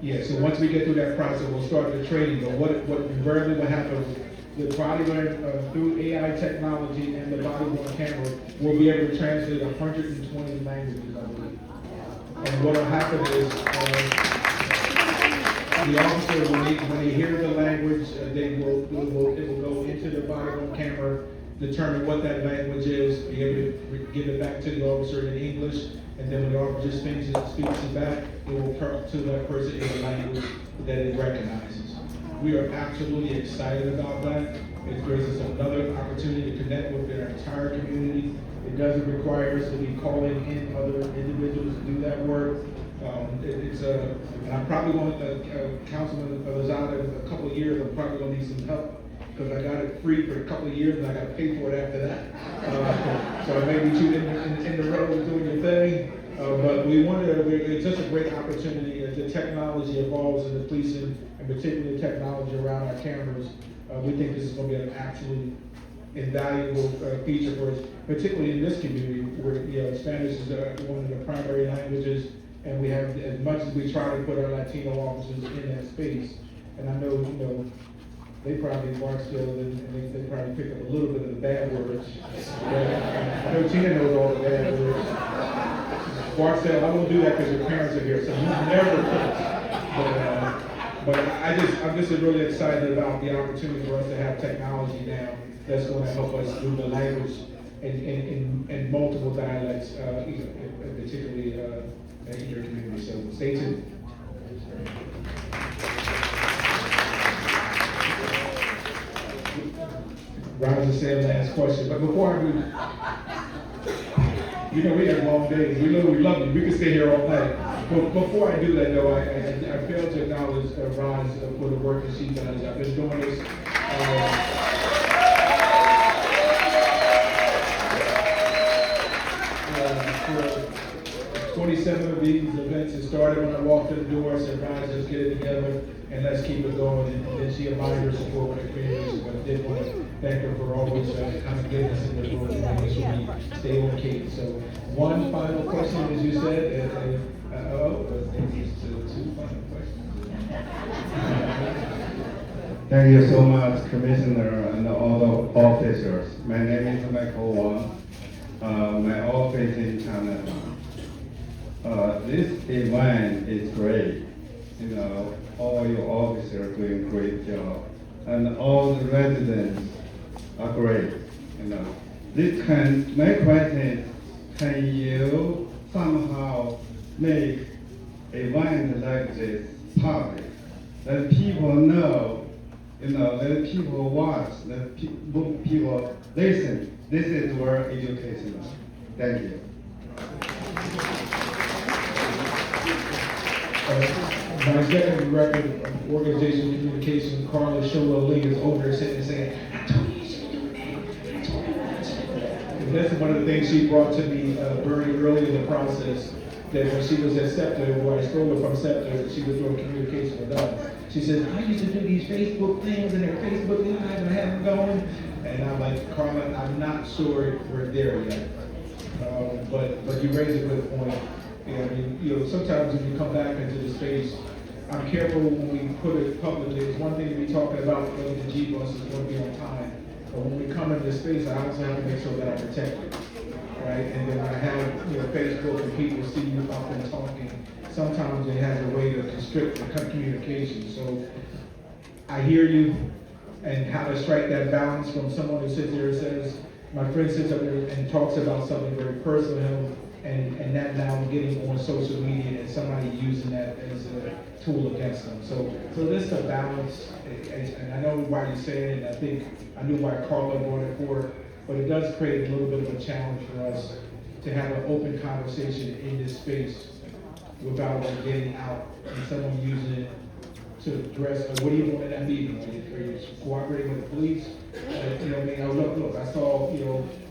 Yeah, so once we get through that process, we'll start the training. But what invariably will happen is the body learn through AI technology and the body worn camera will be able to translate 120 languages, I believe. And what will happen is the officer, when they hear the language, it will go into the body worn camera, determine what that language is, be able to give it back to the officer in English. And then when the officer speaks it back, it will turn to that person in the language that it recognizes. We are absolutely excited about that. It gives us another opportunity to connect with our entire community. It doesn't require us to be calling in other individuals to do that work. And I'm probably going to, Councilman Lozada, in a couple of years, I'm probably going to need some help because I got it free for a couple of years and I got to pay for it after that. So I may be too in the road doing your thing. But it's just a great opportunity as the technology evolves in the policing, and particularly the technology around our cameras. We think this is going to be an absolutely invaluable feature for us, particularly in this community where Spanish is one of the primary languages, and we have, as much as we try to put our Latino officers in that space, and I know, they probably Barksdale and they probably pick up a little bit of the bad words. I know Tina knows all the bad words. Barksdale, I won't do that because your parents are here, so you never could. But I'm just really excited about the opportunity for us to have technology now that's going to help us do the language in multiple dialects, particularly in your community. So stay tuned. Roger said last question, but before I do, we have long days. We love you. We can stay here all night. But before I do that, though, I failed to acknowledge Ron for the work that she does. I've been doing this. For 27 of these events, it started when I walked in the door. I said, Ron, let's get it together and let's keep it going. And then she admired her support with the community. But I did want to thank her for always kind of getting us in the room and making sure we stay on cadence. So one final question, as you said, two final questions. Thank you so much, Commissioner and all the officers. My name is Michael Wang. My office in Canada. This event is great. All your officers are doing a great job, and all the residents are great. My question is, can you somehow make event like this public? Let people know, let people watch, let people listen. This is very educational. Thank you. My executive director of organizational communication, Carla Sholo Lee, is over there sitting and saying, I told you you should do that. I told you that. And that's one of the things she brought to me very early in the process, that when she was at SEPTA, where I stole her from SEPTA, she was doing communication with us. She said, I used to do these Facebook things and their Facebook Lives and I have them going. And I'm like, Carla, I'm not sure we're there yet. But you raised a good point. Sometimes when you come back into the space, I'm careful when we put it publicly. It's one thing to be talking about whether the G-bus is going to be on time. But when we come into the space, I also have to make sure that I protect it. Right? And then when I have Facebook and people see you up and talking, sometimes it has a way to constrict the communication. So I hear you, and how to strike that balance from someone who sits there and says, my friend sits up there and talks about something very personal, and that now getting on social media and somebody using that as a tool against them. So this is a balance, and I know why you're saying it, and I knew why Carla brought it forward, but it does create a little bit of a challenge for us to have an open conversation in this space without it getting out and someone using it to address, what are you doing in that meeting? Are you cooperating with the police? Look, I saw,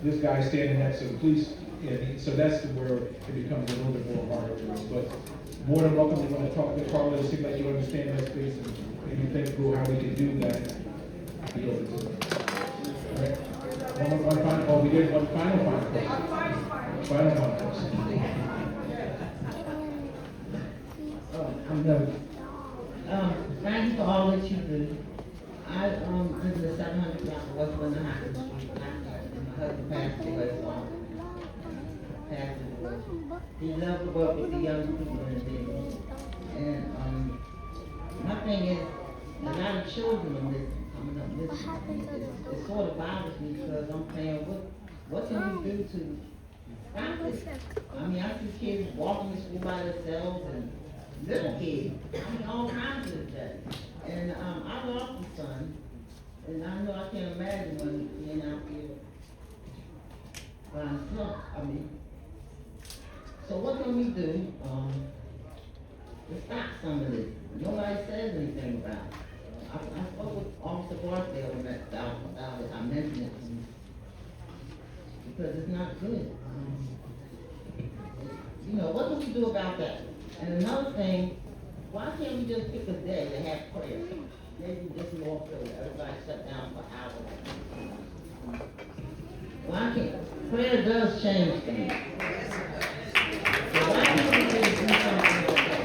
this guy standing next to the police Yeah, so that's where it becomes a little bit more harder for us, but more than welcome to want to talk to Carla, it seems like you understand that space and you think through how we can do that. Be open to it. All right. One final, oh, we did one final question. Final question. I'm done. Thank you for all that you do. I, under the 700 block of West Winter High Street, and my husband passed away, so passed away. He loved to work with the young people in the business. And, my thing is, a lot of children are missing, coming up missing. It sort of bothers me because I'm saying, what can we do to stop this? I mean, I see kids walking to school by themselves and little kids, I mean, all kinds of that. And, I lost a son, and I know I can't imagine when being out here by himself, I mean. So what can we do, to stop some of this? Nobody says anything about it. I spoke with Officer Barksdale about it, I mentioned it to him. Because it's not good. You know, what can we do about that? And another thing, why can't we just pick a day to have prayer? Maybe just more prayer, everybody shut down for hours. Why can't, prayer does change things. So why can't we just do something like that?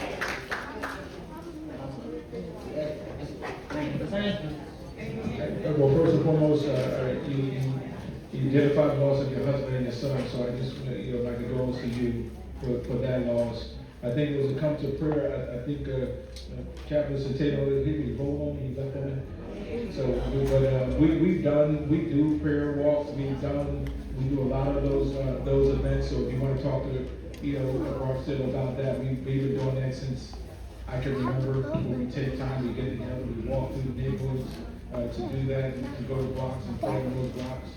Thank you. Well, first and foremost, you identified the loss of your husband and your son, so I just, my condolences to you for that loss. I think it was a come to prayer. I think Captain Centeno, he rolled on me, he left on me. So, we do prayer walks. We do a lot of those events. So if you want to talk to Barksdale about that, we've been doing that since I can remember. When we take time, we get together, we walk through the neighborhoods to do that, to go to blocks and pray on those blocks.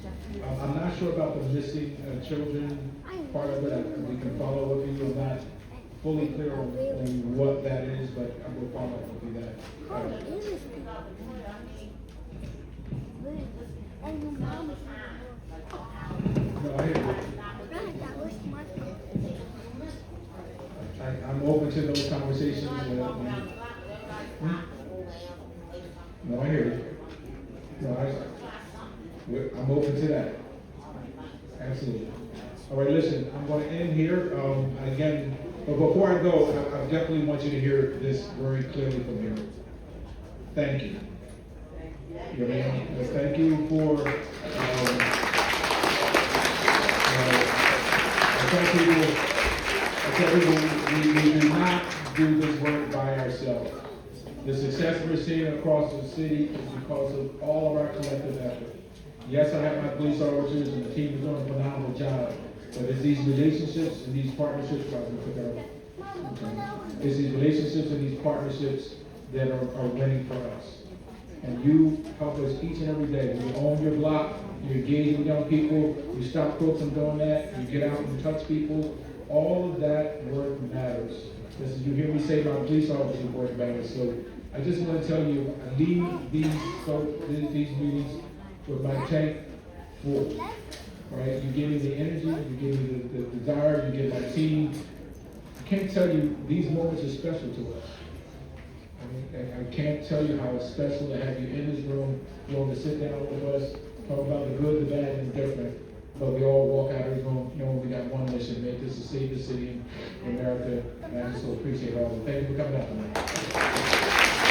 I'm not sure about the missing children part of it. We can follow up with you on that. Fully clear on what that is, but I will follow up with you that. No, I hear you. I'm open to those conversations. No, I hear you. No, I'm open to that. Absolutely. All right, listen, I'm going to end here. Again, but before I go, I definitely want you to hear this very clearly from here. Thank you. Thank you for, we do not do this work by ourselves. The success we're seeing across the city is because of all of our collective effort. Yes, I have my police officers and the team is doing a phenomenal job. But it's these relationships and these partnerships, it's these relationships and these partnerships that are winning for us. And you help us each and every day. You own your block, you engage with young people, you stop crooks from doing that, you get out and touch people. All of that work matters. Listen, you hear me say my police officers work matters. So I just want to tell you, I leave these meetings with my tank full. Right? You give me the energy, you give me the desire, you give my team. I can't tell you, these moments are special to us. I can't tell you how it's special to have you in this room, willing to sit down with us, talk about the good, the bad, and the different. But we all walk out of this room knowing we got one mission, make this the safest city in America. And I just so appreciate all of it. Thank you for coming out tonight.